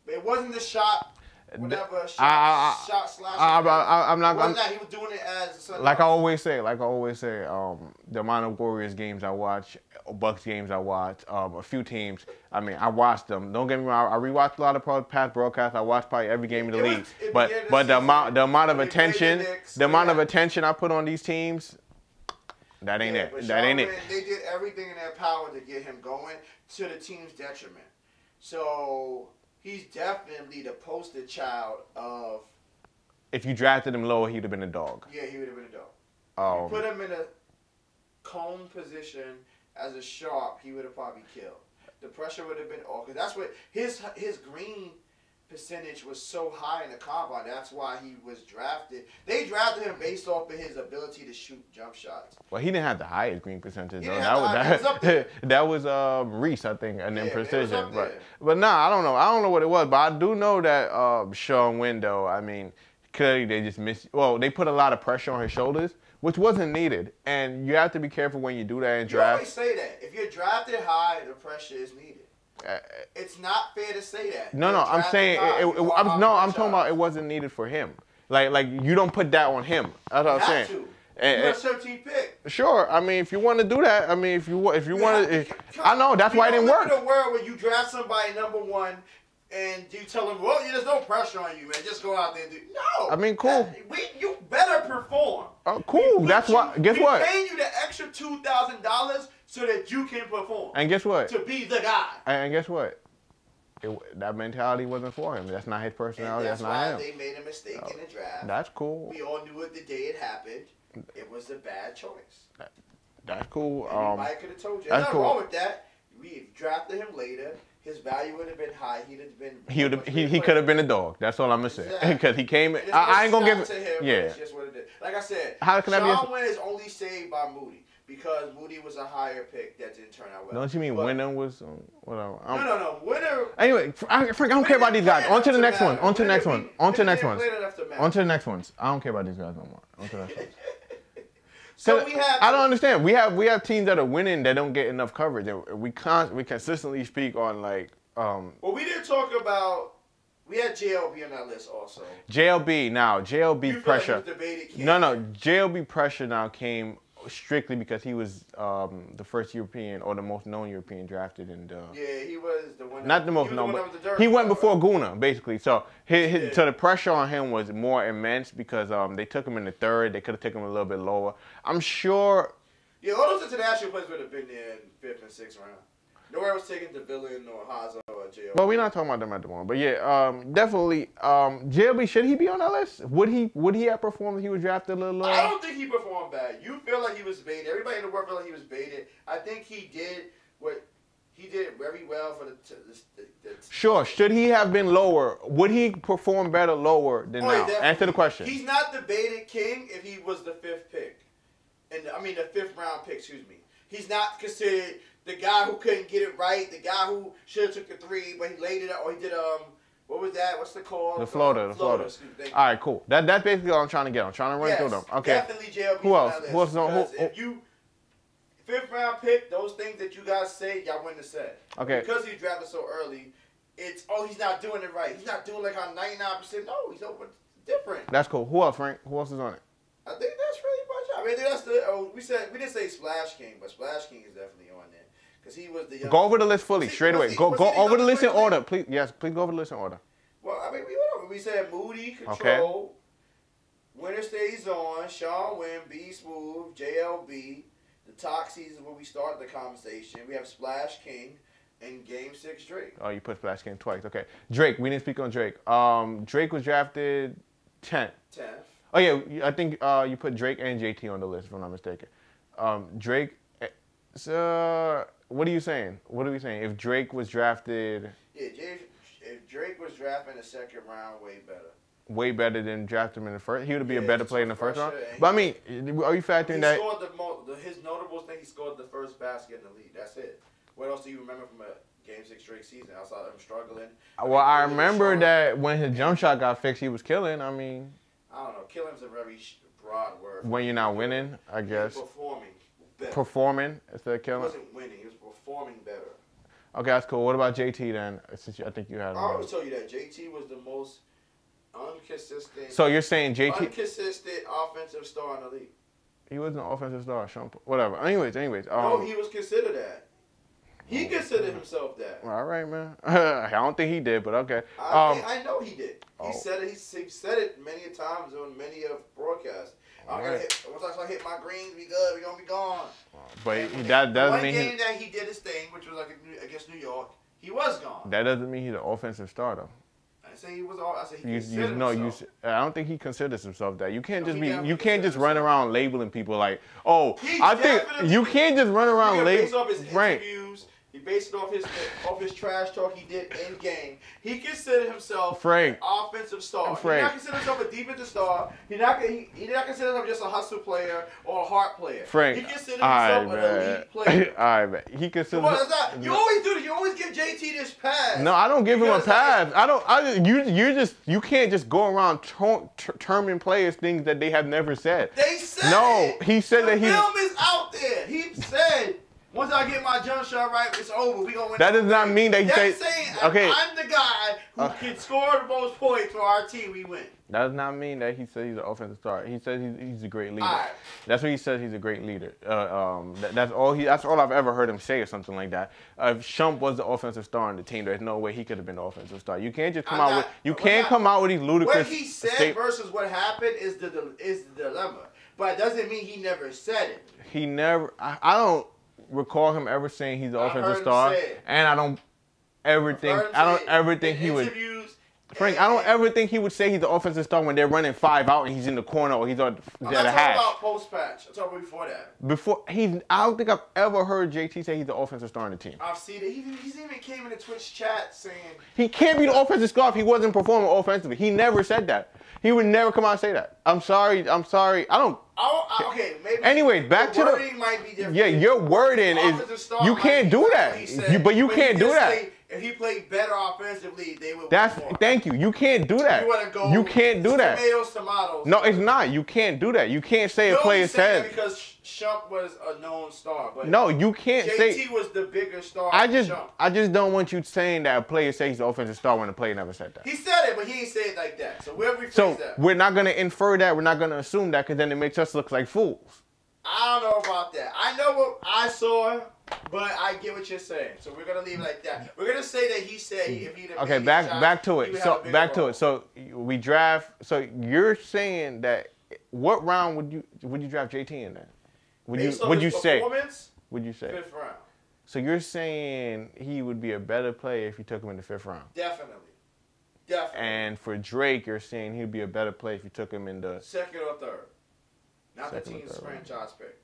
But it wasn't the shot. Whatever shot slash. I'm not. He was doing it as like I always say. The amount of Warriors games I watch, Bucks games I watch, a few teams. I mean, I watched them. Don't get me wrong. I rewatched a lot of past broadcasts. I watched probably every game in the league. But the amount of attention I put on these teams, that ain't it. That ain't it. They did everything in their power to get him going to the team's detriment. So. He's definitely the poster child of. If you drafted him lower, he'd have been a dog. Yeah, he would have been a dog. If you put him in a cone position as a sharp, he would have probably killed. The pressure would have been off because that's what his green percentage was so high in the combine. That's why he was drafted. They drafted him based off of his ability to shoot jump shots. Well, he didn't have the highest green percentage though. That was Reese, I think, and then precision. But nah, I don't know. I don't know what it was, but I do know that Sean Wynn though. I mean, clearly they just missed. Well, they put a lot of pressure on his shoulders, which wasn't needed, and you have to be careful when you do that in draft. You always say that if you're drafted high, the pressure is needed. It's not fair to say that. No, I'm saying I'm talking about it wasn't needed for him. Like you don't put that on him. That's what I'm saying. You're a 13th pick. Sure. I mean, if you want to do that, I mean, if you want to, I know that's why it didn't work. In a world where you draft somebody #1 and you tell them, well, there's no pressure on you, man. Just go out there and do. No. I mean, cool. You better perform. Oh, cool. That's why. Guess what? We're paying you the extra $2,000 so that you can perform. And guess what? To be the guy. And guess what? That mentality wasn't for him. That's not his personality. That's not him. That's why they made a mistake in the draft. That's cool. We all knew it the day it happened. It was a bad choice. That's cool. Anybody could have told you. There's nothing wrong with that. We drafted him later. His value would have been high. He'd have been. He could have been a dog. That's all I'm gonna say. Because he came. I ain't gonna give it. Yeah. It's just what it is. Like I said, Sean Wynn is only saved by Moody because Moody was a higher pick that didn't turn out well. Don't you mean Winner was? Whatever. No. Winner. Anyway, Frank, I don't care about these guys. On to the next one. On to the next one. On to the next ones. On to the next ones. I don't care about these guys no more. On to the next ones. So I don't understand. We have teams that are winning that don't get enough coverage, and we consistently speak on like. Well, we didn't talk about. We had JLB on that list also. JLB pressure. Like he was debated king. No, JLB pressure now came strictly because he was the first European or the most known European drafted in the. Yeah, he was the one. Not the most known, but he went before Guna basically. So so the pressure on him was more immense because they took him in the 3rd. They could have taken him a little bit lower. I'm sure. Yeah, all those international players would have been there in 5th and 6th round. Nowhere was taken to Villain or Haza or JLB. Well, we're not talking about them at the moment. But yeah, definitely. JLB, should he be on that list? Would he have performed if he was drafted a little lower? I don't think he performed bad. You feel like he was baited. Everybody in the world felt like he was baited. I think he did what he did very well for the Sure. Should he have been lower? Would he perform better lower than now? Definitely. Answer the question. He's not the baited king if he was the 5th pick. The 5th round pick, excuse me. He's not considered the guy who couldn't get it right, the guy who should have took the 3, but he laid it up, or he did what was that? What's the call? The floater. All right, cool. That's basically all I'm trying to get. I'm trying to run through them. Okay. Definitely JLB. Who else? If you 5th round pick, those things that you guys say, y'all wouldn't have said. Okay. Because he drafted so early, it's he's not doing it right. He's not doing like on 99%. No, he's over different. That's cool. Who else, Frank? Who else is on it? I think that's pretty much. I mean, that's the. We didn't say Splash King, but Splash King is definitely on there because he was the. Go over the list fully, straight away. Go over the list in order, please. Yes, please go over the list in order. Well, I mean, we said Moody, Control, Winner Stays On, Sean Wynn, B Smooth, JLB. The Toxies is where we start the conversation. We have Splash King and Game 6 Drake. Oh, you put Splash King twice. Okay, Drake. We didn't speak on Drake. Drake was drafted 10th. 10th. Oh yeah, I think you put Drake and JT on the list, if I'm not mistaken. Drake. So what are you saying? What are we saying? If Drake was drafted, if Drake was drafted in the second round, way better. Way better than drafting him in the first. He would be a better player in the first round. But I mean, are you factoring that? He scored his notable thing. He scored the first basket in the league. That's it. What else do you remember from a Game 6 Drake season outside of him struggling? Well, I remember that when his jump shot got fixed, he was killing. I mean, I don't know. Killing's a very broad word. When you're not winning, I guess. He was performing better. Performing instead of killing. He wasn't winning. He was performing better. Okay, that's cool. What about JT then? Since I think you had him. I always told you that JT was the most inconsistent. So you're saying JT inconsistent offensive star in the league. He wasn't an offensive star, whatever. Anyways. No, he was considered that. He considered himself that. All right, man. I don't think he did, but okay. I know he did. He said it. He said it many times on many of broadcasts. Once I hit my greens, we good. We gonna be gone. But that doesn't mean one game that he did his thing, which was against New York, he was gone. That doesn't mean he's an offensive star, though. I say he was all. I said he considered himself. I don't think he considers himself that. You can't You can't just run around labeling people like, oh, I think you can't just run around labeling. Based off his interviews, he based it off his trash talk he did in game. He considered himself an offensive star. He did not consider himself a defensive star. He did not consider himself just a hustle player or a heart player. He considered himself an elite player. All right, man. He considered. You always do this. You always give JT this pass. No, I don't give him a pass. You can't just go around terming players things that they have never said. They said no. He said that the film is out there. He said. Once I get my jump shot right, it's over. We gonna win. That does not mean that he said. Okay. I'm the guy who can score the most points for our team. We win. That does not mean that he said he's an offensive star. He says he's a great leader. Right. That's what he says. He's a great leader. That's all I've ever heard him say, or something like that. If Shump was the offensive star on the team, there's no way he could have been the offensive star. You can't just come out with these ludicrous. What he said versus what happened is the dilemma. But it doesn't mean he never said it. He never. I don't recall him ever saying he's the offensive star, and I don't ever think he would. Frank, I don't ever think he would say he's the offensive star when they're running 5 out and he's in the corner or he's on the hash. I'm talking about post patch. I'm talking about before that. I don't think I've ever heard JT say he's the offensive star on the team. I've seen it. He's even came in the Twitch chat saying he can't be the offensive star if he wasn't performing offensively. He never said that. He would never come out and say that. I'm sorry. I don't. Okay, maybe. Anyways, back to the wording might be different. Yeah, your wording is you can't do that. But you can't do that. If he played better offensively, they would. Thank you. You can't do that. You can't do that. Tomatoes. No, it's not. You can't do that. You can't say a player said because Shump was a known star. But no, you can't say JT was the bigger star. I just don't want you saying that a player says he's the offensive star when the player never said that. He said it, but he ain't say it like that. So we'll rephrase that. We're not gonna infer that. We're not gonna assume that because then it makes us look like fools. I don't know about that. I know what I saw. But I get what you're saying, so we're gonna leave it like that. We're gonna say that he said if he okay, back to it. So back to it. So we draft. So you're saying that what round would you draft JT in then? Would you say? Would you say 5th round? So you're saying he would be a better player if you took him in the 5th round? Definitely. And for Drake, you're saying he'd be a better player if you took him in the 2nd or 3rd, not the team's franchise pick.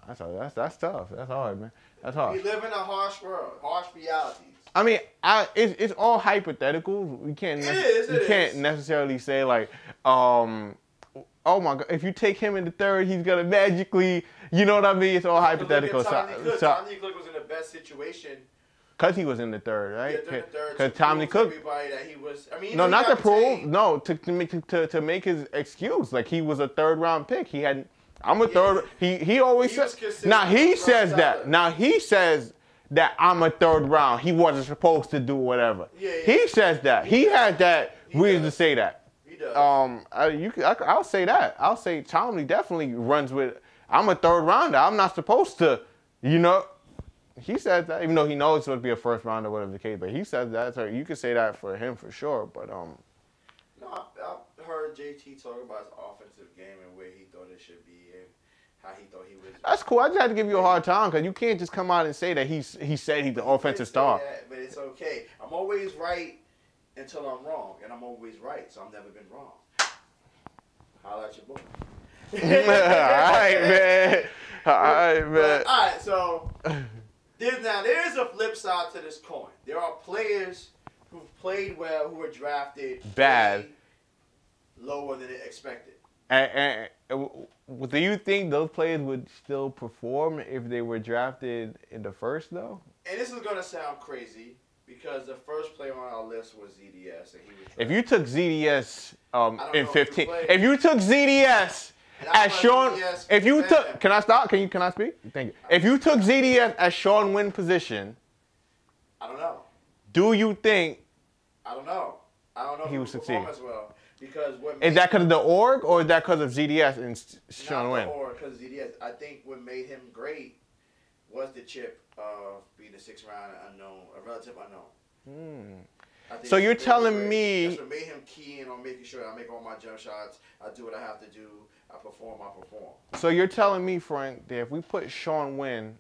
That's tough. That's hard, man. That's hard. We live in a harsh world, harsh realities. I mean, it's all hypothetical. We can't. You can't necessarily say like, oh my God, if you take him in the 3rd, he's gonna magically. You know what I mean? It's all hypothetical. Tommy Cook was in the best situation. Cause he was in the 3rd, right? Yeah, Cause Tommy Cook. Everybody that he was. I mean, no, not to prove. No, to make his excuse. Like he was a 3rd round pick. He had. I'm a 3rd. He always says. Now he says that. Now he says that I'm a 3rd round. He wasn't supposed to do whatever. Yeah. He says that. He has that reason to say that. He does. I'll say that. I'll say Tomlin definitely runs with. I'm a third rounder. I'm not supposed to, you know. He said that, even though he knows it's going to be a first rounder, whatever the case. But he said that. So you could say that for him for sure. But No, I heard JT talk about his offensive game and where he thought it should be and how he thought he was. That's cool. I just had to give you a hard time because you can't just come out and say that he said he's the offensive star. That, but it's okay. I'm always right until I'm wrong, and I'm always right, so I've never been wrong. Holla at your boy. All right, man. All right, man. All right, so there's a flip side to this coin. There are players who've played well who were drafted bad, lower than expected. And do you think those players would still perform if they were drafted in the first, though? And this is gonna sound crazy because the first player on our list was ZDS, and he was. If you took ZDS in 15, if you took ZDS as Sean, if you took, can I stop? Can I speak? Thank you. If you took ZDS as Sean Wynn position, I don't know. Do you think? I don't know. I don't know if he would succeed as well because what is that because of the org or is that because of ZDS and Sean Wynn? Not the org, because ZDS. I think what made him great was the chip of being a 6th round unknown, a relative unknown. So you're telling me that's what made him key in on making sure I make all my jump shots. I do what I have to do. I perform. So you're telling me, Frank, that if we put Sean Wynn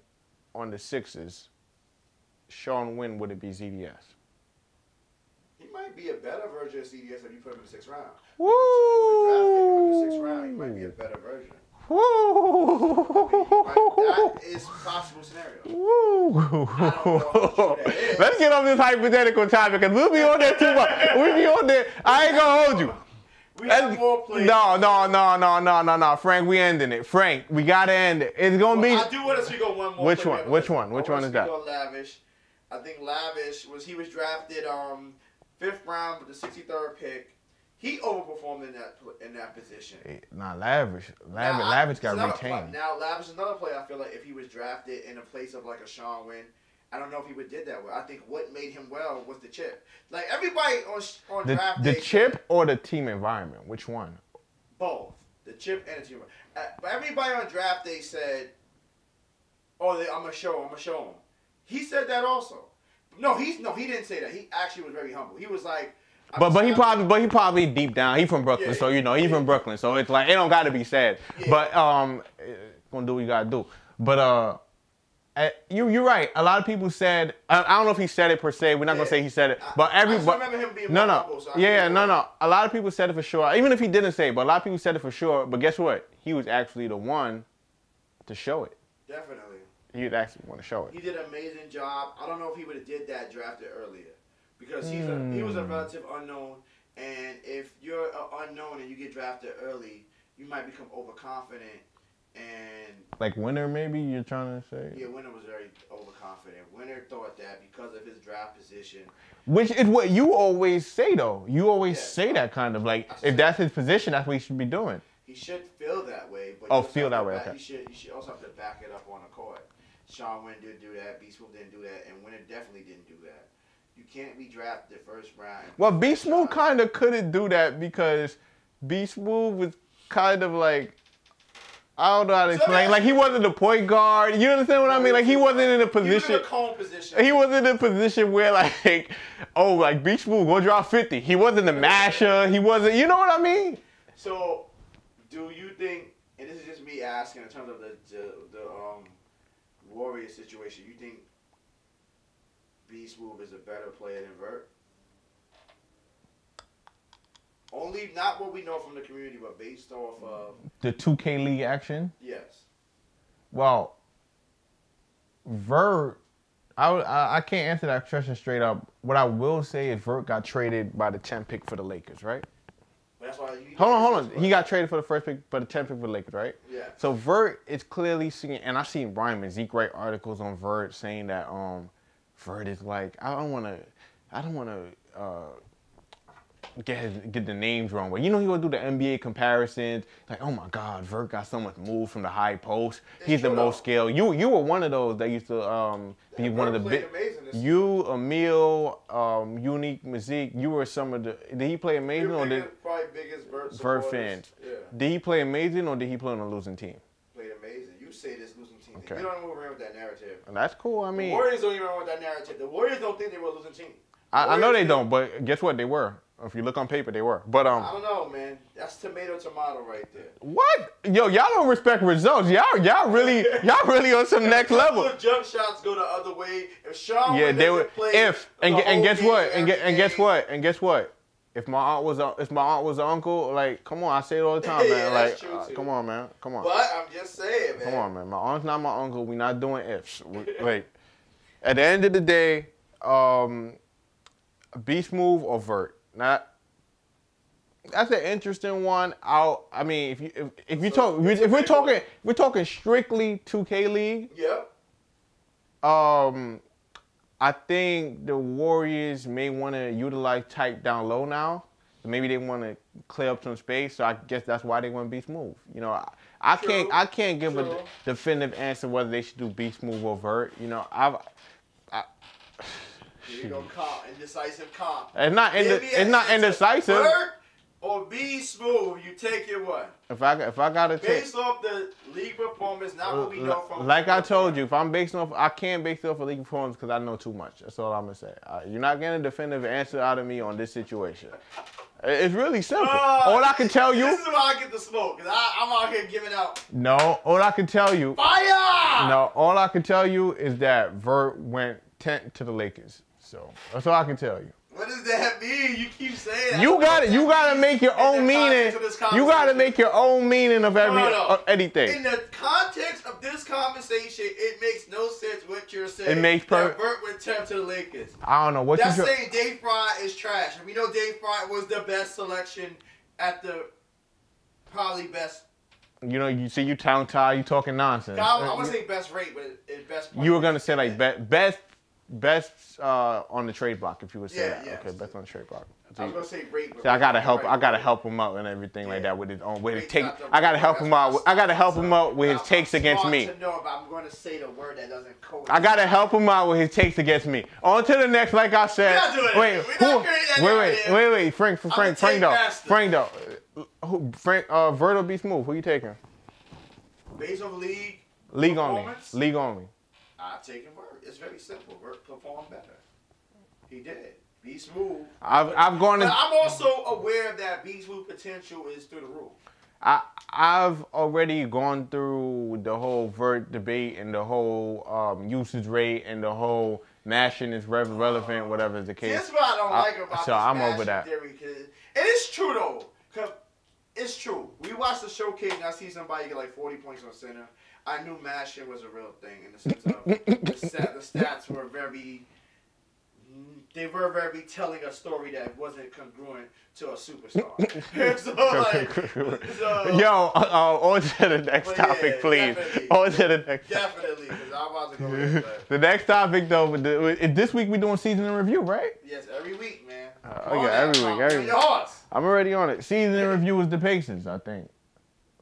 on the Sixers, Sean Wynn would it be ZDS? He might be a better version of ZDS if you put him in the 6th round. Woo! In the 6th round, he might be a better version. Woo! That is a possible scenario. Woo! Let's get on this hypothetical topic because we'll be on there too much. We'll be on there. I ain't gonna hold you. We have more players. No. Frank, we ending it. Frank, we gotta end it. It's gonna be. I do want to speak on one more. Which one? Which one is that? On Lavish. I think Lavish was drafted 5th round with the 63rd pick. He overperformed in that position. Nah, Lavish got retained. Now Lavish is another player. I feel like if he was drafted in a place of like a Sean Wynn, I don't know if he would did that well. I think what made him well was the chip. Like everybody on draft day. The chip or the team environment? Which one? Both. The chip and the team. But everybody on draft day said, "Oh, I'm gonna show him." He said that also. No, he didn't say that. He actually was very humble. He was like. But he probably deep down he from Brooklyn, so you know he from Brooklyn, so it's like it don't gotta be said. Yeah. But gonna do what you gotta do. But you're right. A lot of people said I don't know if he said it per se. We're not gonna say he said it, but I remember him being humble, so no. A lot of people said it for sure. Even if he didn't say it, but a lot of people said it for sure. But guess what? He was actually the one to show it. Definitely. He would actually want to show it. He did an amazing job. I don't know if he would have did that drafted earlier. Because he was a relative unknown, and if you're an unknown and you get drafted early, you might become overconfident and like Winner, maybe you're trying to say. Yeah, Winner was very overconfident. Winner thought that because of his draft position, which is what you always say though. You always say that kind of like if that's his position, that's what he should be doing. He should feel that way, but feel that way. Okay. You should also have to back it up on the court. Sean Wynn didn't do that. Beast Move didn't do that, and Winner definitely didn't do that. You can't be drafted the 1st round. Well, Beast Move kind of couldn't do that because Beast Move was kind of like, I don't know how to explain. Like he wasn't the point guard. You understand what I mean? Like he wasn't in a position. He was in a cone position. He wasn't in a position where like Beast Move gonna drop 50. He wasn't the masher. He wasn't. You know what I mean? So, do you think? And this is just me asking in terms of the Warriors situation. You think Beast Move is a better player than Vert? Only not what we know from the community, but based off of the 2KLeague action. Yes. Well, Vert, I can't answer that question straight up. What I will say is Vert got traded by the 10th pick for the Lakers, right? That's why hold on. He got traded for the 1st pick, but the 10th pick for the Lakers, right? Yeah. So Vert is clearly seeing, and I've seen Brian and Zeke write articles on Vert saying that Vert is like, I don't want to get the names wrong. But you know he gonna do the NBA comparisons. Like, oh my God, Vert got so much moves from the high post. He's the most skilled. You were one of those that used to be one of the big. You, Emil, Unique, Mazik. You were some of the. Did he play amazing? Or did probably biggest Vert Vert fans. Yeah. Did he play amazing or did he play on a losing team? Played amazing. You say this losing team. Okay. You don't move around with that narrative. And that's cool. I mean, the Warriors don't even run with that narrative. The Warriors don't think they were a losing team. I know they don't, but guess what? They were. If you look on paper, they were. But I don't know, man. That's tomato right there. What? Yo, y'all don't respect results. Y'all really on some next level. If jump shots go the other way, if Sean they would. Play And guess what? If my aunt was an uncle, like, come on, I say it all the time, man. Like, come on, man, come on. But I'm just saying, man. Come on, man. My aunt's not my uncle. We not doing ifs. Like, at the end of the day, beast move or vert. That's an interesting one. I mean, if we're talking strictly 2KLeague. Yep. I think the Warriors may want to utilize type down low now. Maybe they want to clear up some space. So I guess that's why they want beast move. You know, I can't give a definitive answer whether they should do beast move or vert. You know, you go comp, indecisive comp. It's not indecisive. Vert or beast move, you take your what? If I gotta take based off the league performance, not what we know from. Like I told you, if I'm basing off, I can't base it off of league performance because I know too much. That's all I'm gonna say. You're not getting a definitive answer out of me on this situation. It's really simple. All I can tell you. This is why I get the smoke, because I'm out here giving out. No, all I can tell you. Fire! No, all I can tell you is that Vert went 10 to the Lakers. So that's all I can tell you. What does that mean? You keep saying that. You gotta make your own meaning. You gotta make your own meaning of anything. In the context of this conversation, it makes no sense what you're saying. It makes Vert went 10 to the Lakers. I don't know what you're saying. Dave Fry is trash. And we know Dave Fry was the best selection at the probably best. You know, you see, you tongue-tied, you talking nonsense. I want to say best rate, but best. You were gonna say like best on the trade block if you would say that. Yeah. Okay, best on the trade block. I was gonna say rate. See, I gotta help him out and everything like that with his own with his take. I gotta help him out with his takes against me. To know if I'm gonna say the word that doesn't code. I gotta help him out with his takes against me. On to the next, like I said. Wait, Frank though. Vert or beast move? Who you taking? Based on league. League only. I'm taking Vert. It's very simple. Vert performed better. He did. Beast move. I've gone. But I'm also aware that beast move potential is through the roof. I've already gone through the whole Vert debate and the whole usage rate and the whole mashing is relevant, whatever is the case. That's what I don't like about so this I'm mashing over that. theory. And it's true though. Cause it's true. We watched the showcase and I see somebody get like 40 points on center. I knew mashing was a real thing in the sense of the stats were very. They were very telling a story that wasn't congruent to a superstar. On to the next topic, please. On to the next. Definitely, because I wasn't going to. The next topic, though, this week we're doing season in review, right? Yes, every week, man. Every week. I'm already on it. Season in review is the Pacers, I think,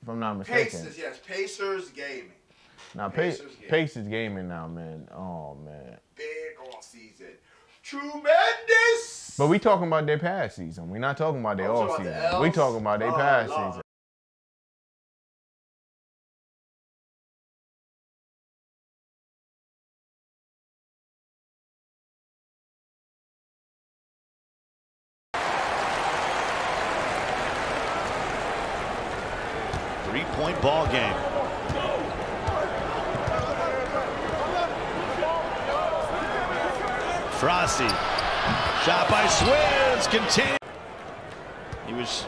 if I'm not mistaken. Pacers, yes. Pacers gaming. Now, Pacers gaming now, man. Oh, man. Big all season. Tremendous! But we talking about their past season. We're not talking about their all season. We talking about their past season. Three-point ball game. Frosty. Shot by Swizz. Continue. He was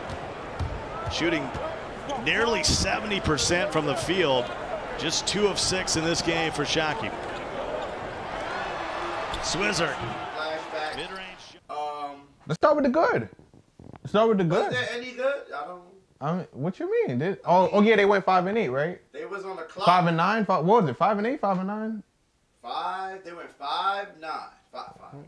shooting nearly 70% from the field. Just 2 of 6 in this game for Shockey. Swizzer. Mid-range. Let's start with the good. Was there any good? I mean, what you mean? Yeah, they went 5-8, right? They was on the clock. 5-9. What was it? 5-8, 5-9. 5. They went 5-9. 5-9.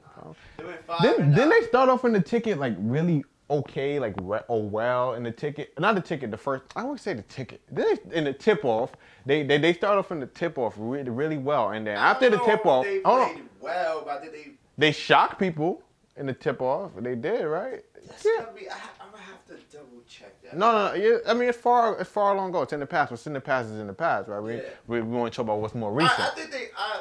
They went 5. Didn't they start off in the ticket like really okay, like well in the ticket? Not the ticket. The first. I always say the ticket. Then in the tip off, they start off in the tip off really well, and then after the tip off, they played well, but they shocked people. in the tip-off. They did, right? That's gotta be. I'm gonna have to double check that. No. Yeah, I mean, it's far long ago. It's in the past. What's in the past is in the past, right? We want to talk about what's more recent. I think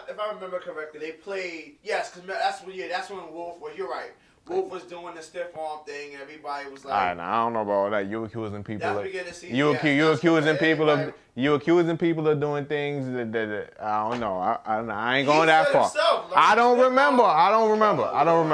if I remember correctly, they played. Yes, because that's when Wolf was. You're right. Wolf was doing the stiff arm thing, and everybody was like, I don't know about that. You accusing people. That's beginning of season. You accusing people of. You accusing people of doing things that I don't know. I ain't going that far. I don't remember. I don't remember. I don't Why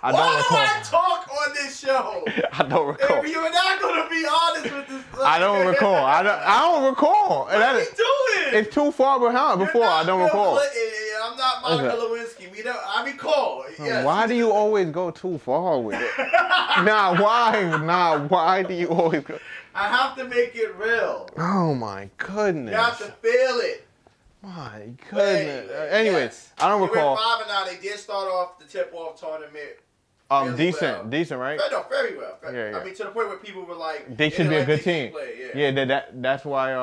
recall. do I talk on this show? I don't recall. If you're not gonna be honest with this, I don't recall. I don't recall. What are you doing? It's too far behind. Before I don't recall. I'm not Monica Lewinsky. I recall. Yes. Why do you always go too far with it? Why do you always go? I have to make it real. Oh my goodness. You have to feel it. My goodness. Anyways, yes. I don't recall. They went 5-9. They did start off the tip-off tournament. Decent, right? No, very well. Yeah. I mean, to the point where people were like, they should be a good team. Yeah. That's why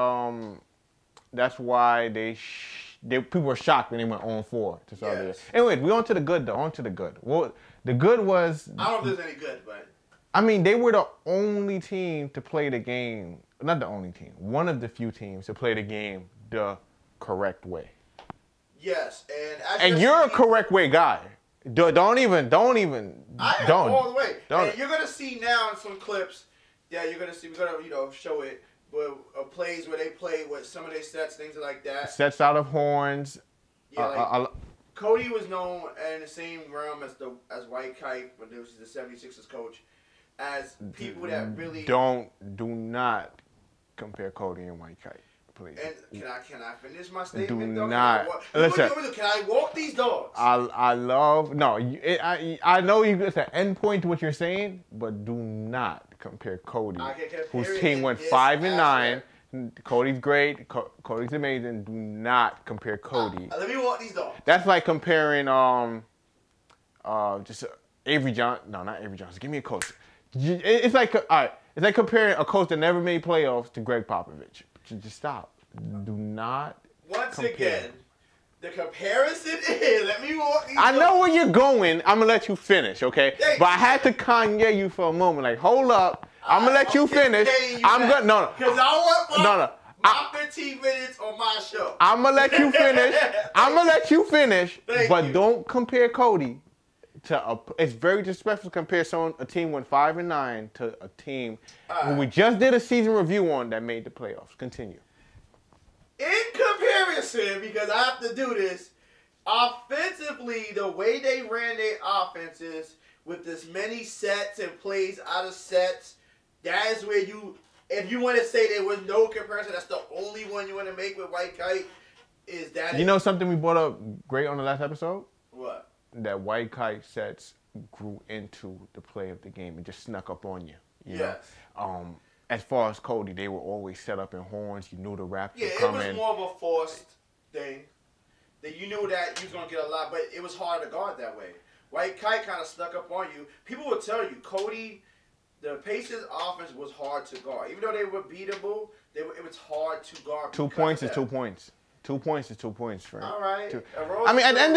people were shocked when they went 0-4 to start the year. Anyway, we on to the good though. On to the good. Well, the good was. I don't know if there's any good, but. I mean, they were the only team to play the game. Not the only team. One of the few teams to play the game the correct way. Yes, and you're a correct way guy. Don't even. I am all the way. And you're gonna see now in some clips. Yeah, you're gonna see. We're gonna show it. But plays where they play with some of their sets, things like that. Sets out of horns. Yeah, Cody was known in the same realm as White Kite when he was the 76ers coach, as people that really do not compare Cody and White Kite, please. And can I finish my statement? Do not. Listen. Can I walk these dogs? I know it's an end point to what you're saying, but do not compare Cody, whose team went 5-9. Cody's great. Cody's amazing. Do not compare Cody. Let me walk these dogs. That's like comparing just Avery Johnson. No, not Avery Johnson. Give me a coach. It's like It's like comparing a coach that never made playoffs to Greg Popovich. Just stop. Do not. Once again, the comparison is. Let me walk these. I know where you're going. I'm gonna let you finish, okay? But I had to Kanye you for a moment. Like, hold up. I'm gonna let you finish. I'm gonna Because I want my 15 minutes on my show. I'm gonna let you finish. But don't compare Cody to it's very disrespectful to compare a team went 5-9 to a team who we just did a season review on that made the playoffs. Continue. In comparison, because I have to do this, offensively, the way they ran their offenses with this many sets and plays out of sets, that is where if you want to say there was no comparison, that's the only one you want to make with White Kite, is that. You know something we brought up great on the last episode? What? That White Kite sets grew into the play of the game and just snuck up on you. You know? As far as Cody, they were always set up in horns. You knew the rap would come in. Yeah, it was more of a forced thing. That you knew that you was going to get a lot, but it was hard to guard that way. White Kite kind of snuck up on you. People would tell you, Cody, the Pacers' offense was hard to guard. Even though they were beatable, it was hard to guard. 2 points is 2 points. 2 points is 2 points, Frank. All right. I mean, at the end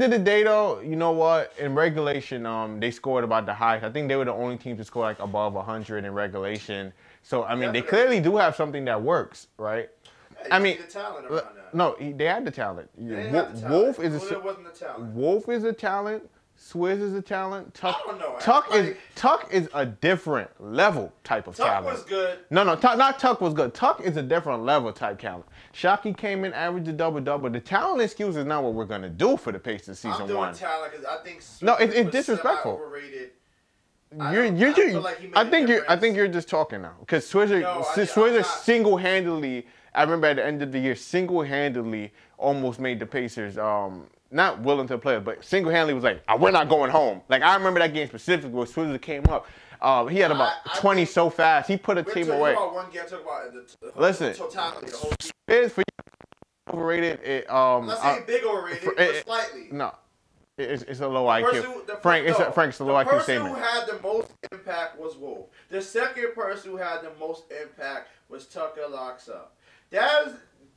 of the day, though, you know what? In regulation, they scored about the highest. I think they were the only team to score like above 100 in regulation. So, I mean, they clearly do have something that works, right? I mean, the talent around that. No, they had the talent. Wolf is a talent. Swizz is a talent. Tuck is a different level type of talent. Tuck was good. No, not Tuck was good. Tuck is a different level type talent. Shockey came in, averaged a double-double. The talent excuse is not what we're going to do for the Pacers season 1. I'm doing talent because I think no, it's disrespectful. Overrated. I think you're just talking now because Swizz single-handedly. I remember at the end of the year, single-handedly almost made the Pacers not willing to play, but single-handedly was like, we're not going home. Like, I remember that game specifically where Swizz came up. He had about 20 so fast. He put a team away. Listen, Swizz for you overrated. I'm not saying big overrated, but slightly. No. It's a low IQ. Frank, it's a low IQ statement. The person who had the most impact was Wolf. The second person who had the most impact was Tucker Loxup.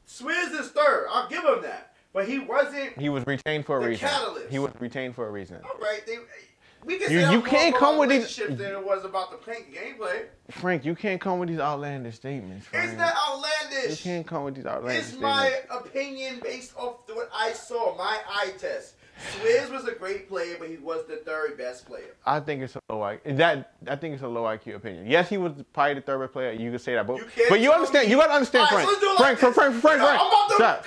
Swizz is third. I'll give him that. but he wasn't. He was retained for a reason. Catalyst. He was retained for a reason. All right, we can You can't come with these relationships than it was about the gameplay. Frank, you can't come with these outlandish statements, Frank. It's not outlandish. You can't come with these outlandish It's statements. my opinion based off what I saw, my eye test. Swizz was a great player, but he was the third best player. I think it's a low IQ. I think it's a low IQ opinion. Yes, he was probably the third best player. You could say that, but you understand. You gotta understand, Frank. Frank. Stop.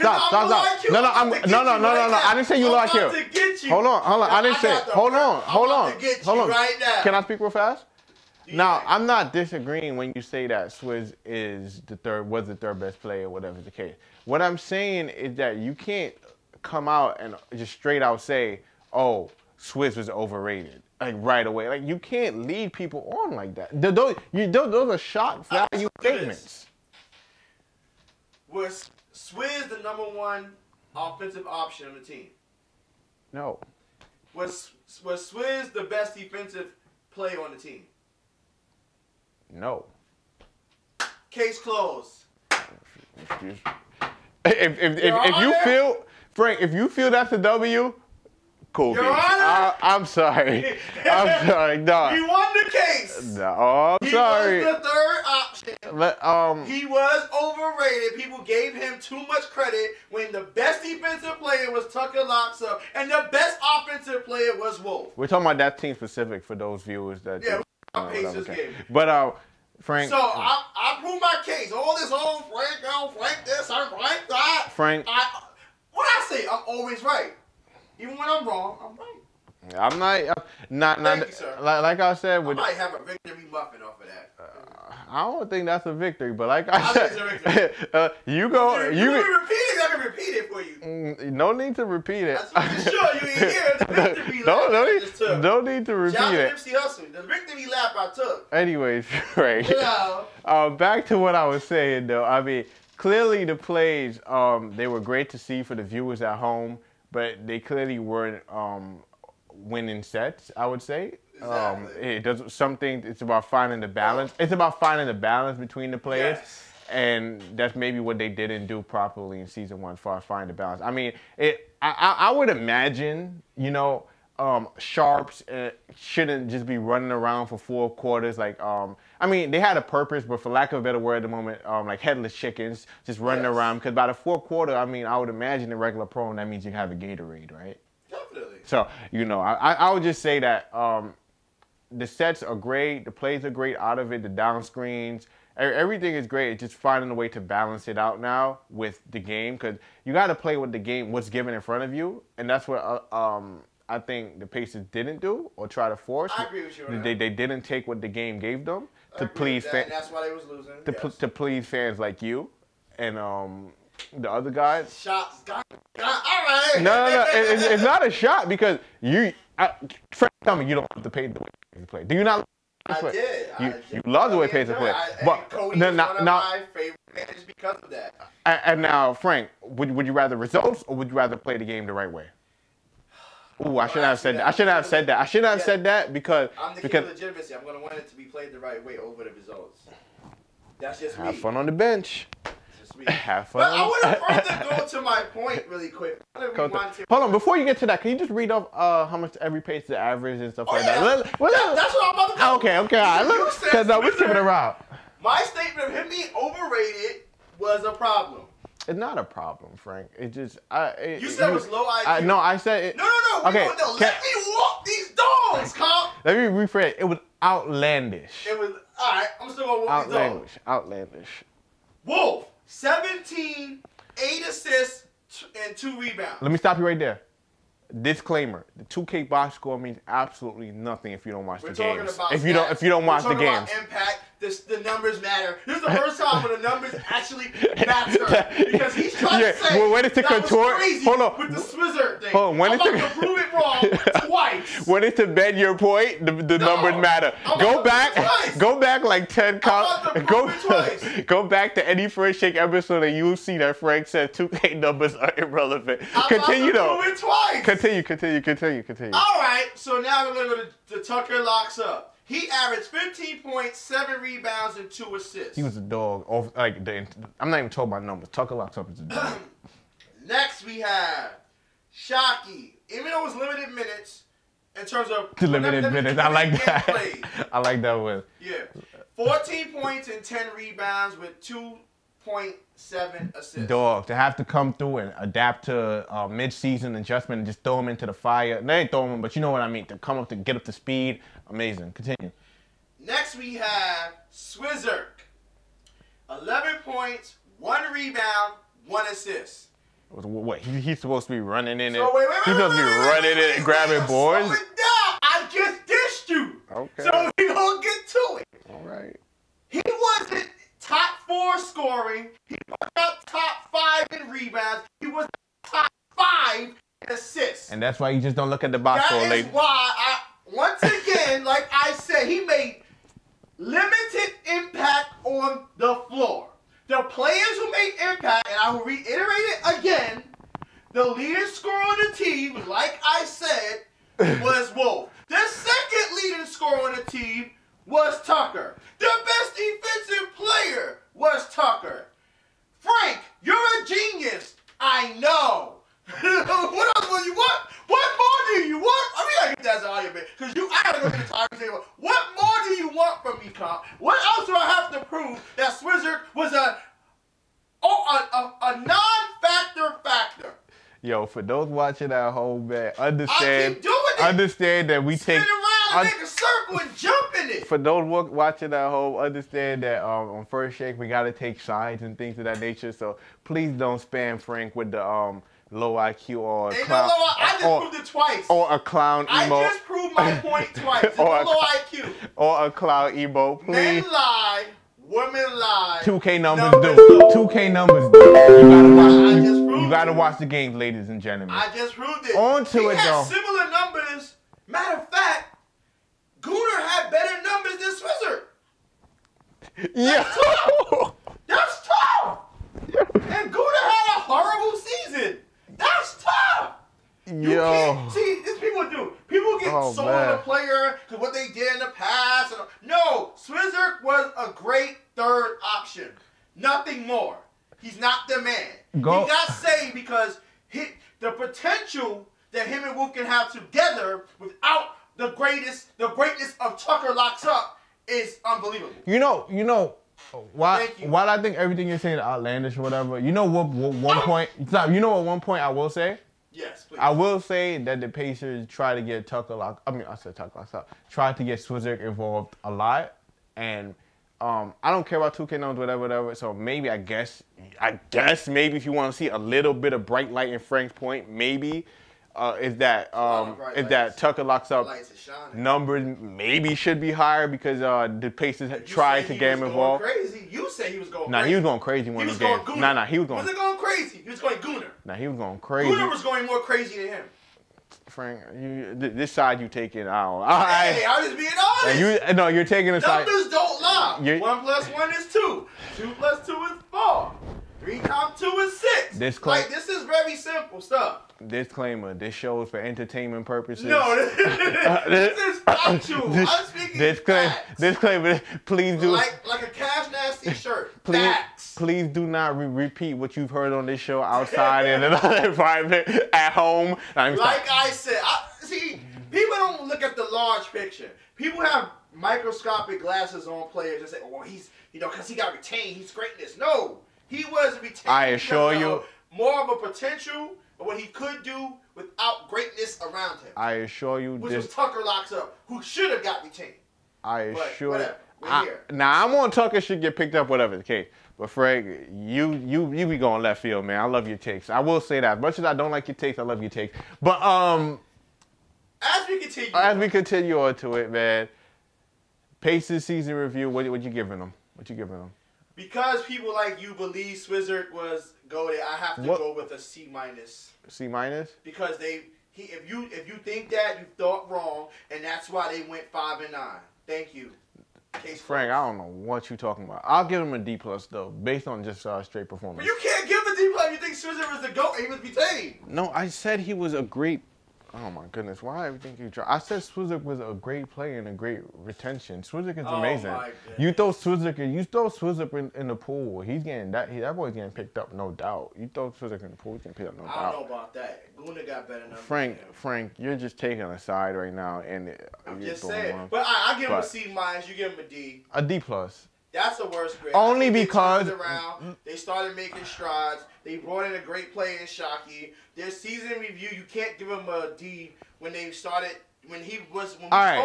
No. I didn't say you low IQ. Hold on. I didn't say. Hold on. Right now. Can I speak real fast? Now, I'm not disagreeing when you say that Swizz was the third best player, whatever the case. What I'm saying is that you can't come out and just straight out say, oh, Swizz was overrated, like right away. Like, you can't lead people on like that. Those are shock value statements. Was Swizz the #1 offensive option on the team? No. Was Swizz the best defensive player on the team? No. Case closed. If you feel, Frank, if you feel that's a W, cool. Your Honor, I'm sorry. I'm sorry. No. He won the case. No, I'm sorry. He was the third option. He was overrated. People gave him too much credit when the best defensive player was Tucker Loxup and the best offensive player was Wolf. We're talking about that team specific for those viewers that. Yeah, Pacers game. But Frank. So I proved my case. All this Frank this, Frank that. Frank. What I say, I'm always right. Even when I'm wrong, I'm right. I'm not. Thank you, sir. Like I said, I might have a victory muffin off of that. I don't think that's a victory, but like I said, you go. You can repeat it. I can repeat it for you. No need to repeat it. That's sure you ain't hear the victory lap. No need to repeat it. Nipsey Hussle, the victory lap I took. Anyways, right. Back to what I was saying though. I mean, clearly the plays, they were great to see for the viewers at home, but they clearly weren't winning sets, I would say. Exactly. It does something. It's about finding the balance. It's about finding the balance between the players, and that's maybe what they didn't do properly in season 1 for finding the balance. I mean, I would imagine, Sharps shouldn't just be running around for 4 quarters. Like, I mean, they had a purpose, but for lack of a better word at the moment, like headless chickens, just running around. Because by the 4th quarter, I mean, I would imagine in regular pro, and that means you have a Gatorade, right? Definitely. So, I would just say that the sets are great, the plays are great out of it, the down screens, everything is great. It's just finding a way to balance it out now with the game, because you got to play with the game, what's given in front of you, and that's what I think the Pacers didn't do or try to force. I agree with you. They didn't take what the game gave them to please fans. That's why they was losing. To please fans like you and the other guys. Shots. All right. No. It's not a shot because Frank, tell me you don't have to pay the way Pacers play. Do you not? I did. You love the way Pacers play. But Cody is one of my favorite players because of that. And now, Frank, would you rather results or would you rather play the game the right way? Ooh, I shouldn't have said that. I shouldn't have said that because I'm the king of legitimacy. I'm going to want it to be played the right way over the results. That's just me. Have fun on the bench. Have fun. But I want to further go to my point really quick. Hold on, before you get to that, can you just read off how much every Pacer average and stuff like that? That's what I'm about to go. Okay, all right. Because we're skipping around. My statement of him being overrated was a problem. It's not a problem, Frank. It just you said it was low IQ. No, I said it. No. Okay. Let me walk these dogs, Comp. Let me rephrase. It was outlandish. It was all right. I'm still gonna walk these dogs. Outlandish. Wolf, 17, 8 assists, and 2 rebounds. Let me stop you right there. Disclaimer: the 2K box score means absolutely nothing if you don't watch the games. If you don't watch the games. Impact. The numbers matter. This is the first time when the numbers actually matter because he's trying to say when it's a couture. Hold on. With the Swizzer thing. Hold on. I'm about to prove it wrong twice. When it's to bend your point, the numbers matter. Go back like 10 Go back to any First Shake episode and you'll see that Frank said 2K numbers are irrelevant. Continue though. Prove it twice. Continue. All right. So now we're gonna go to Tucker Locks Up. He averaged 15.7 rebounds and 2 assists. He was a dog. I'm not even talking about numbers. Tucker Locks Up is a dog. Next we have Shockey. Even though it was limited minutes in terms of limited minutes. I like that. I like that one. Yeah. 14 points and 10 rebounds with 2.7 assists. Dog, to have to come through and adapt to mid-season adjustment and just throw him into the fire. They ain't throw him, but you know what I mean. To come up to get up to speed. Amazing. Continue. Next we have Swizzerk. 11 points, 1 rebound, 1 assist. What? He's supposed to be running in it. So wait, He's supposed to be running in it and grabbing boards. Slow it down. I just dished you. Okay. So we gonna get to it. All right. He wasn't top 4 scoring. He was not top 5 in rebounds. He was top 5 in assists. And that's why you just don't look at the box score, That is ladies. why once again, like I said, he made limited impact on the floor. The players who made impact, and I will reiterate it again, the leading scorer on the team, like I said, was Wolf. The second leading scorer on the team was Tucker. The best defensive player was Tucker. Frank, you're a genius. I know. What else do you want? What more do you want? I mean, I get that out of here, because I gotta go to the time table. What more do you want from me, Comp? What else do I have to prove that Swizzerk was a non-factor factor? Yo, for those watching at home, man, I keep doing it. Understand that we Spin take. around, make a circle, and jump in it. For those watching at home, understand that on first shake we gotta take sides and things of that nature. So please don't spam Frank with the low IQ or a clown. I just proved it twice. Or a clown emo. I just proved my point twice. It's Or a low IQ. Or a clown emo. Please. Men lie, women lie. 2K numbers do. 2K numbers do. You gotta watch the games, ladies and gentlemen. I just proved it. On to it, though. He had similar numbers. Matter of fact, Gooner had better numbers than Swizzer. Yeah. That's tough. And Gooner had a horrible season. That's tough. Yo. See, this people do. People get sold on a player because what they did in the past. No, Swizzer was a great third option. Nothing more. He's not the man. He got saved because the potential that him and Wolf can have together without the greatness of Tucker locks up is unbelievable. You know, while I think everything you're saying is outlandish or whatever, you know what one point I will say? Yes, please. I will say that the Pacers tried to get tried to get Swizzerk involved a lot, and I don't care about 2K numbers, whatever. So maybe I guess maybe if you want to see a little bit of bright light in Frank's point, maybe is that Tucker locks up numbers maybe should be higher because the Pacers tried to get him involved. Crazy. You say he was going crazy. Nah, he was going crazy one of the games. Nah, he was going. Wasn't going crazy. He was going Gooner. Nah, he was going crazy. Gooner was going more crazy than him. Frank, this side you taking, Hey, I'm just being honest. You're taking a side. Numbers don't lie. 1 + 1 is 2. 2 + 2 is 4. 3 × 2 is 6. This is very simple stuff. Disclaimer: this show is for entertainment purposes. No, this is factual. I'm speaking facts. Disclaimer: please do like a Cash Nasty shirt. Please do not repeat what you've heard on this show outside in another environment at home. I said, see, people don't look at the large picture. People have microscopic glasses on players and say, "Oh, he's because he got retained, he's greatness." No, he wasn't retained. I assure you, more of a potential of what he could do without greatness around him. I assure you, which was Tucker locks up, who should have got retained. I assure you. Whatever. Now I'm on Tucker should get picked up, whatever the case. But Frank, you be going left field, man. I love your takes. I will say that. As much as I don't like your takes, I love your takes. But as we continue on to it, man. Pacers season review. What you giving them? What you giving them? Because people like you believe Swizzard was goated, I have to go with a C-. C-? Because if you think that, you thought wrong, and that's why they went 5-9. Thank you. Frank, I don't know what you're talking about. I'll give him a D+ though, based on just straight performance. But you can't give a D+. You think Swizzard was the GOAT and he was retained. No, I said he was a great Oh my goodness, why everything you try? I said Swizzard was a great player and a great retention. Swizzard is amazing. My You throw Swizzard in the pool, he's getting that boy's getting picked up, no doubt. You throw Swizzard in the pool, he's getting picked up, no doubt. I don't know about that. Guna got better than Frank, you're just taking a side right now, and I'm just saying. But I give him a C-, you give him a D. A D+. That's the worst grade. Only because they turned it around, they started making strides. They brought in a great player in Shockey. Their season review, you can't give him a D when they started. When I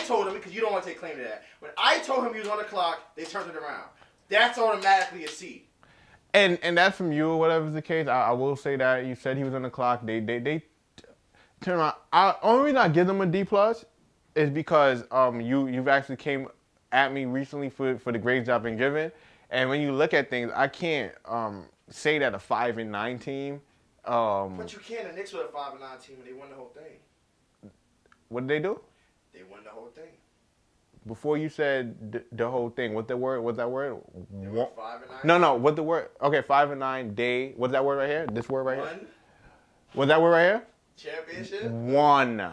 told him, because you don't want to take claim to that. When I told him he was on the clock, they turned it around. That's automatically a C. And that's from you or whatever's the case. I will say that you said he was on the clock. They turn around. Only reason I give them a D+ is because you've actually came at me recently for the grades I've been given, and when you look at things, I can't say that a 5-9 team. But you can't. The Knicks were a 5-9 team, and they won the whole thing. What did they do? They won the whole thing. Before you said the whole thing, what the word? What's that word? They were 5-9. No. What the word? Okay, 5-9. Day. What's that word right here? This word right here. What's that word right here? Championship. One.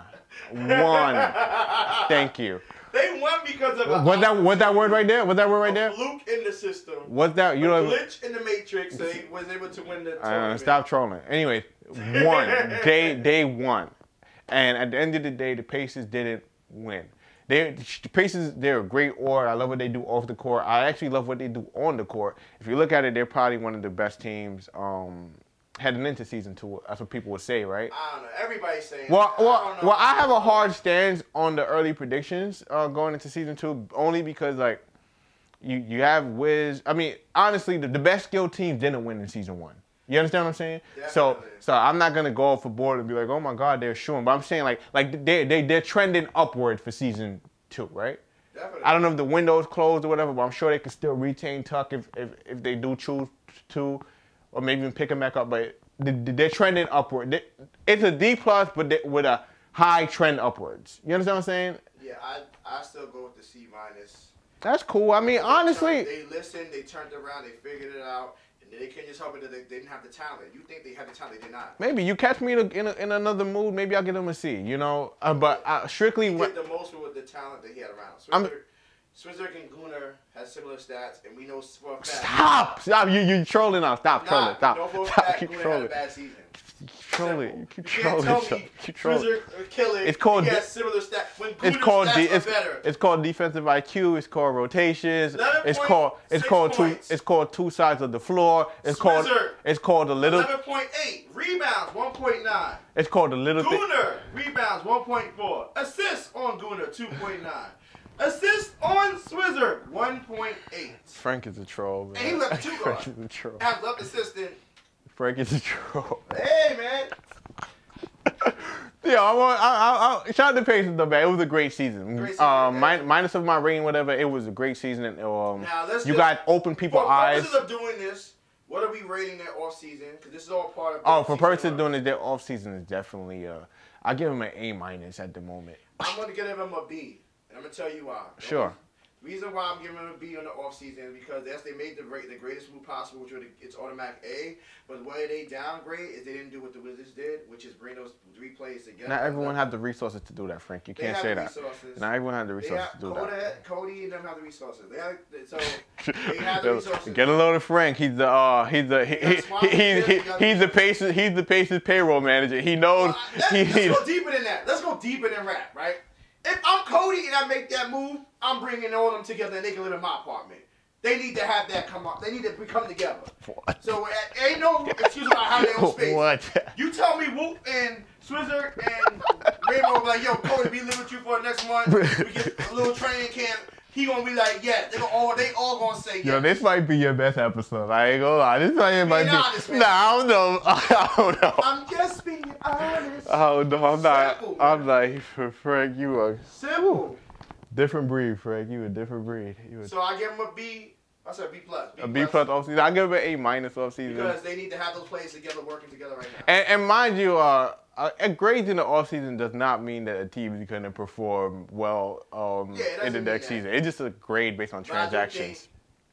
Thank you. They won because of what's that word right there? What's that word right there? Fluke in the system. What's that? You know, glitch in the matrix. They was able to win the tournament. Stop trolling. Anyway, day one, and at the end of the day, the Pacers didn't win. The Pacers, they're a great org. I love what they do off the court. I actually love what they do on the court. If you look at it, they're probably one of the best teams heading into season 2. That's what people would say, right? I don't know. Everybody's saying. Well, I have a hard stance on the early predictions going into season 2, only because like you have Wiz. I mean, honestly, the best skilled teams didn't win in season 1. You understand what I'm saying? Definitely. So I'm not gonna go off the board and be like, oh my God, they're shooting. But I'm saying like they're trending upward for season 2, right? Definitely. I don't know if the window's closed or whatever, but I'm sure they can still retain Tuck if they do choose to. Or maybe even pick them back up, but they're trending upward. It's a D+, but with a high trend upwards. You understand what I'm saying? Yeah, I still go with the C-. That's cool. I mean, honestly, they listened, they turned around, they figured it out, and they couldn't just help it that they didn't have the talent. You think they had the talent, they did not. Maybe you catch me in another mood, maybe I'll give them a C. You know, but strictly he did the most with the talent that he had around. Swizzard and Gunnar has similar stats, and we know for a fact. Stop! You trolling now. Stop trolling. Stop. No, for a fact, Gunnar had a bad season. Keep trolling. You can't tell me Swizzard or Killick. It's called. He has similar stats. When Gunnar's stats are better. It's called defensive IQ. It's called rotations. It's called two sides of the floor. It's called the little. 11.8 rebounds, 1.9. It's called the little. Gunnar rebounds, 1.4. Assists on Gunnar, 2.9. Assist on Swizzard, 1.8. Frank is a troll, man. And he left 2 guards. Frank is a troll. Have left assistant. Frank is a troll. Hey, man. Yeah, shout out to Pacers though, man. It was a great season. Minus of my rating, whatever, it was a great season. And you guys opened people's eyes. For purposes of doing this, what are we rating their off season? Because this is all part of. For purposes of doing it, their off season is definitely. I give them an A- at the moment. I'm gonna give them a B. I'm going to tell you why. Sure. The reason why I'm giving them a B on the offseason is because they made the greatest move possible, which it's automatic A. But the way they downgrade is they didn't do what the Wizards did, which is bring those 3 players together. Not everyone had the resources to do that, Frank. You can't say that. Not everyone had the resources to do that. Cody and them have the resources. They have the resources. Get a load of Frank. He's the Pacers payroll manager. He knows. Let's go deeper than that. Let's go deeper than rap, right? If I'm Cody and I make that move, I'm bringing all of them together and they can live in my apartment. They need to have that come up. They need to come together. What? So ain't no excuse about how they own space. What? You tell me Whoop and Swizzard and Rainbow like, yo, Cody, we live with you for the next month. We get a little training camp. He gonna be like, yeah. They all gonna say yes. Yo, this might be your best episode. I ain't gonna lie. This might be. Honest, man. Nah, I don't know. I don't know. I'm just being honest. Oh no, I'm not. Simple, I'm like, Frank, you are simple. Different breed, Frank. You a different breed. So I give him a B. I said B+. A B+ off season. I give it an A- off season. Because they need to have those players together, working together right now. And mind you, grades in the off season does not mean that a team is going to perform well in the next season. It's just a grade based on transactions.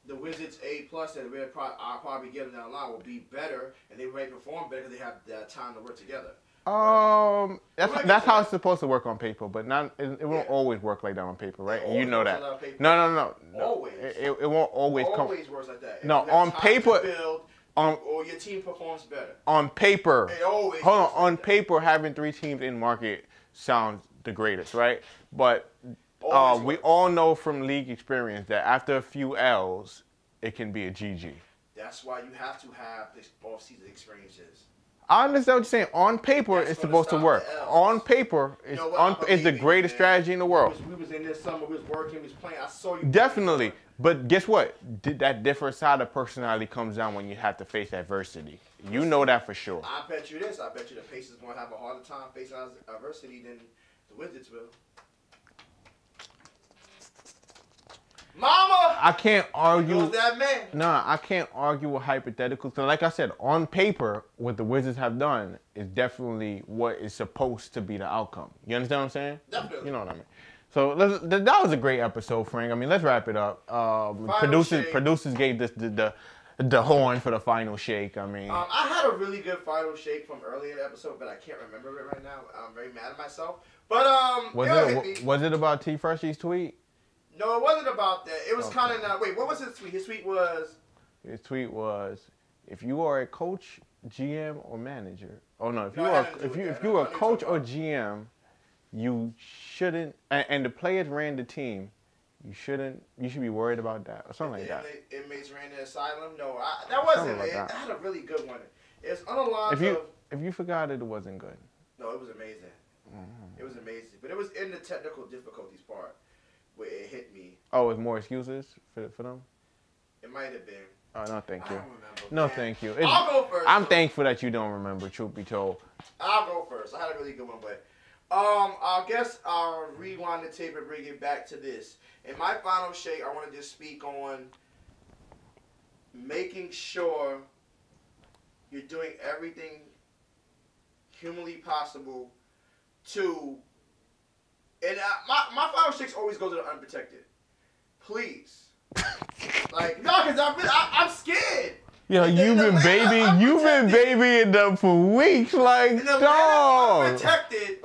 The Wizards A+ that I'll probably get them down the line will be better, and they may perform better because they have the time to work together. That's how it's supposed to work on paper, but it won't always work like that on paper, right? You know that. No. Always. It won't always come. Always works like that. If no, you have on time paper. to build, or your team performs better. On paper. It always hold on. works like On that. paper, having 3 teams in market sounds the greatest, right? But we all know from league experience that after a few L's, it can be a GG. That's why you have to have this off-season experiences. I understand what you're saying. On paper, it's supposed to work. On paper, it's the greatest strategy in the world. We was in this summer. We was working. We was playing. I saw you. Definitely. But guess what? That different side of personality comes down when you have to face adversity. You know that for sure. I bet you this. I bet you the Pacers going to have a harder time facing adversity than the Wizards will. Mama! I can't argue. Who's that man? Nah, I can't argue with hypotheticals. So like I said, on paper, what the Wizards have done is definitely what is supposed to be the outcome. You understand what I'm saying? Definitely. You know what I mean. So that was a great episode, Frank. I mean, let's wrap it up. Producers gave this the horn for the final shake. I mean, I had a really good final shake from earlier in the episode, but I can't remember it right now. I'm very mad at myself. But was it about T Freshie's tweet? No, it wasn't about that. It was kind of wait. What was his tweet? His tweet was, if you are a coach, GM, or manager. Oh no, if you are a coach or GM, you shouldn't. And the players ran the team. You should be worried about that or something like that. Inmates ran the asylum. No, that wasn't it. I had a really good one. It's on the lines of. If you forgot it wasn't good. No, it was amazing. Mm-hmm. It was amazing, but it was in the technical difficulties part where it hit me. Oh, it's more excuses for them? It might have been. Oh, no, thank you. I don't remember. No, man. thank you. I'll go first. I'm thankful that you don't remember, truth be told. I'll go first. I had a really good one, but I guess I'll rewind the tape and bring it back to this. In my final shake, I want to just speak on making sure you're doing everything humanly possible to. And my final shakes always go to the unprotected. Please. Like, no, because I'm scared. Yo, you've been babying them for weeks. Like, dog. Unprotected,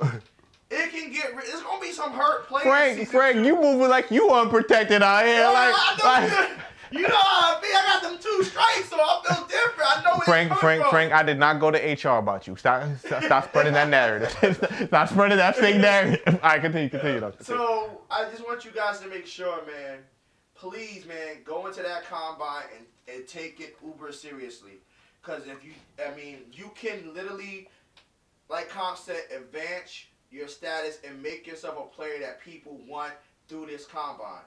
it can get, there's going to be some hurt players. Frank, you moving like you unprotected out here. Yeah, you know how I feel. I got them 2 strikes, so I feel different. I know where Frank, I did not go to HR about you. Stop spreading that narrative. Stop spreading that fake narrative. All right, continue. So, I just want you guys to make sure, man, please, man, go into that combine and take it uber seriously. Because you can literally, like Comp said, advance your status and make yourself a player that people want through this combine.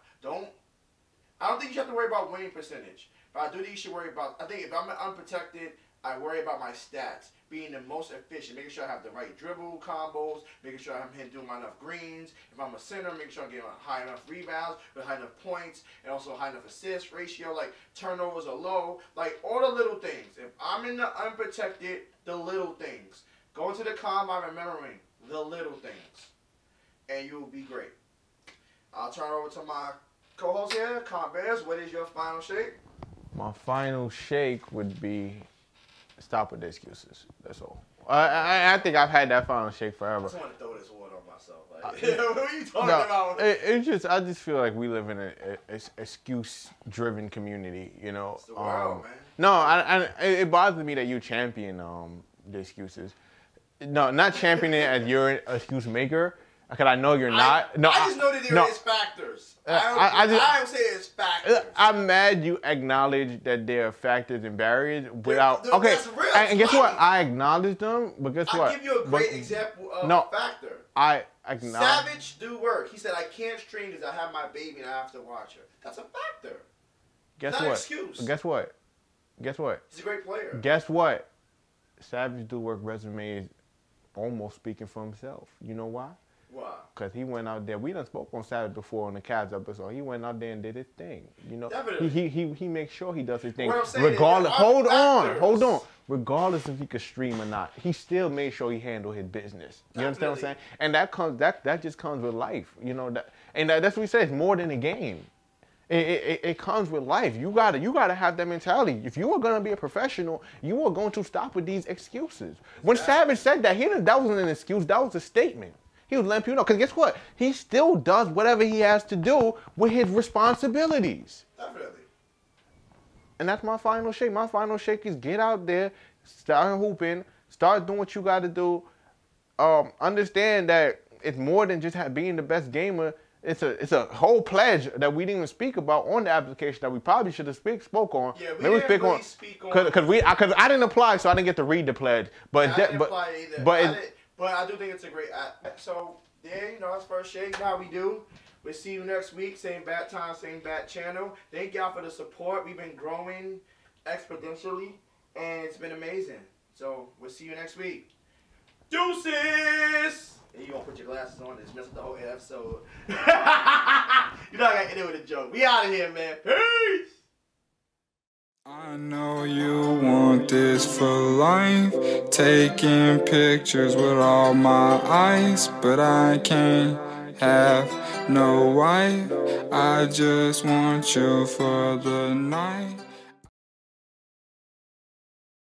I don't think you have to worry about winning percentage, but I do think you should worry about, I think if I'm unprotected, I worry about my stats, being the most efficient, making sure I have the right dribble combos, making sure I'm doing enough greens. If I'm a center, making sure I'm getting high enough rebounds, with high enough points, and also high enough assist ratio, like turnovers are low, like all the little things. If I'm in the unprotected, the little things. Go into the combine remembering the little things, and you'll be great. I'll turn it over to my co-host here, Comp Bears. What is your final shake? My final shake would be stop with the excuses. That's all. I think I've had that final shake forever. I just want to throw this water on myself. Like, what are you talking about? I just feel like we live in an excuse-driven community. You know. It's the world, man. No, it bothers me that you champion the excuses. No, not championing it as you're an excuse maker. Because I know you're not. No, I just know that there is factors. I don't say it's factors. I'm mad you acknowledge that there are factors and barriers without. That's real. And guess what? I acknowledge them, but guess what? I'll give you a great example of a factor. I acknowledge. Savage do work. He said, I can't stream because I have my baby and I have to watch her. That's a factor. Guess it's not what? An excuse. Guess what? He's a great player. Guess what? Savage do work resume is almost speaking for himself. You know why? Why? Because he went out there. We done spoke on Saturday before on the Cavs episode. He went out there and did his thing. You know, definitely. He makes sure he does his thing. Regardless, hold on. Regardless if he could stream or not, he still made sure he handled his business. You understand what I'm saying? And that just comes with life. You know that's what we say. It's more than a game. It comes with life. You gotta have that mentality. If you are gonna be a professional, you are going to stop with these excuses. When Savage said that, that wasn't an excuse. That was a statement. He was letting people know. Because guess what? He still does whatever he has to do with his responsibilities. Definitely. And that's my final shake. My final shake is get out there, start hooping, start doing what you got to do. Understand that it's more than just being the best gamer. It's a whole pledge that we didn't even speak about on the application that we probably should have spoke on. Yeah, we didn't really speak on because I didn't apply, so I didn't get to read the pledge. But I didn't apply either. But I do think it's a great app. So, yeah, you know, that's first shake. How we do. We'll see you next week. Same bat time, same bat channel. Thank y'all for the support. We've been growing exponentially, and it's been amazing. So, we'll see you next week. Deuces! And you gonna put your glasses on and just mess up the whole episode. You know I gotta end it with a joke. We out of here, man. Peace! I know you want this for life, taking pictures with all my eyes, but I can't have no wife, I just want you for the night.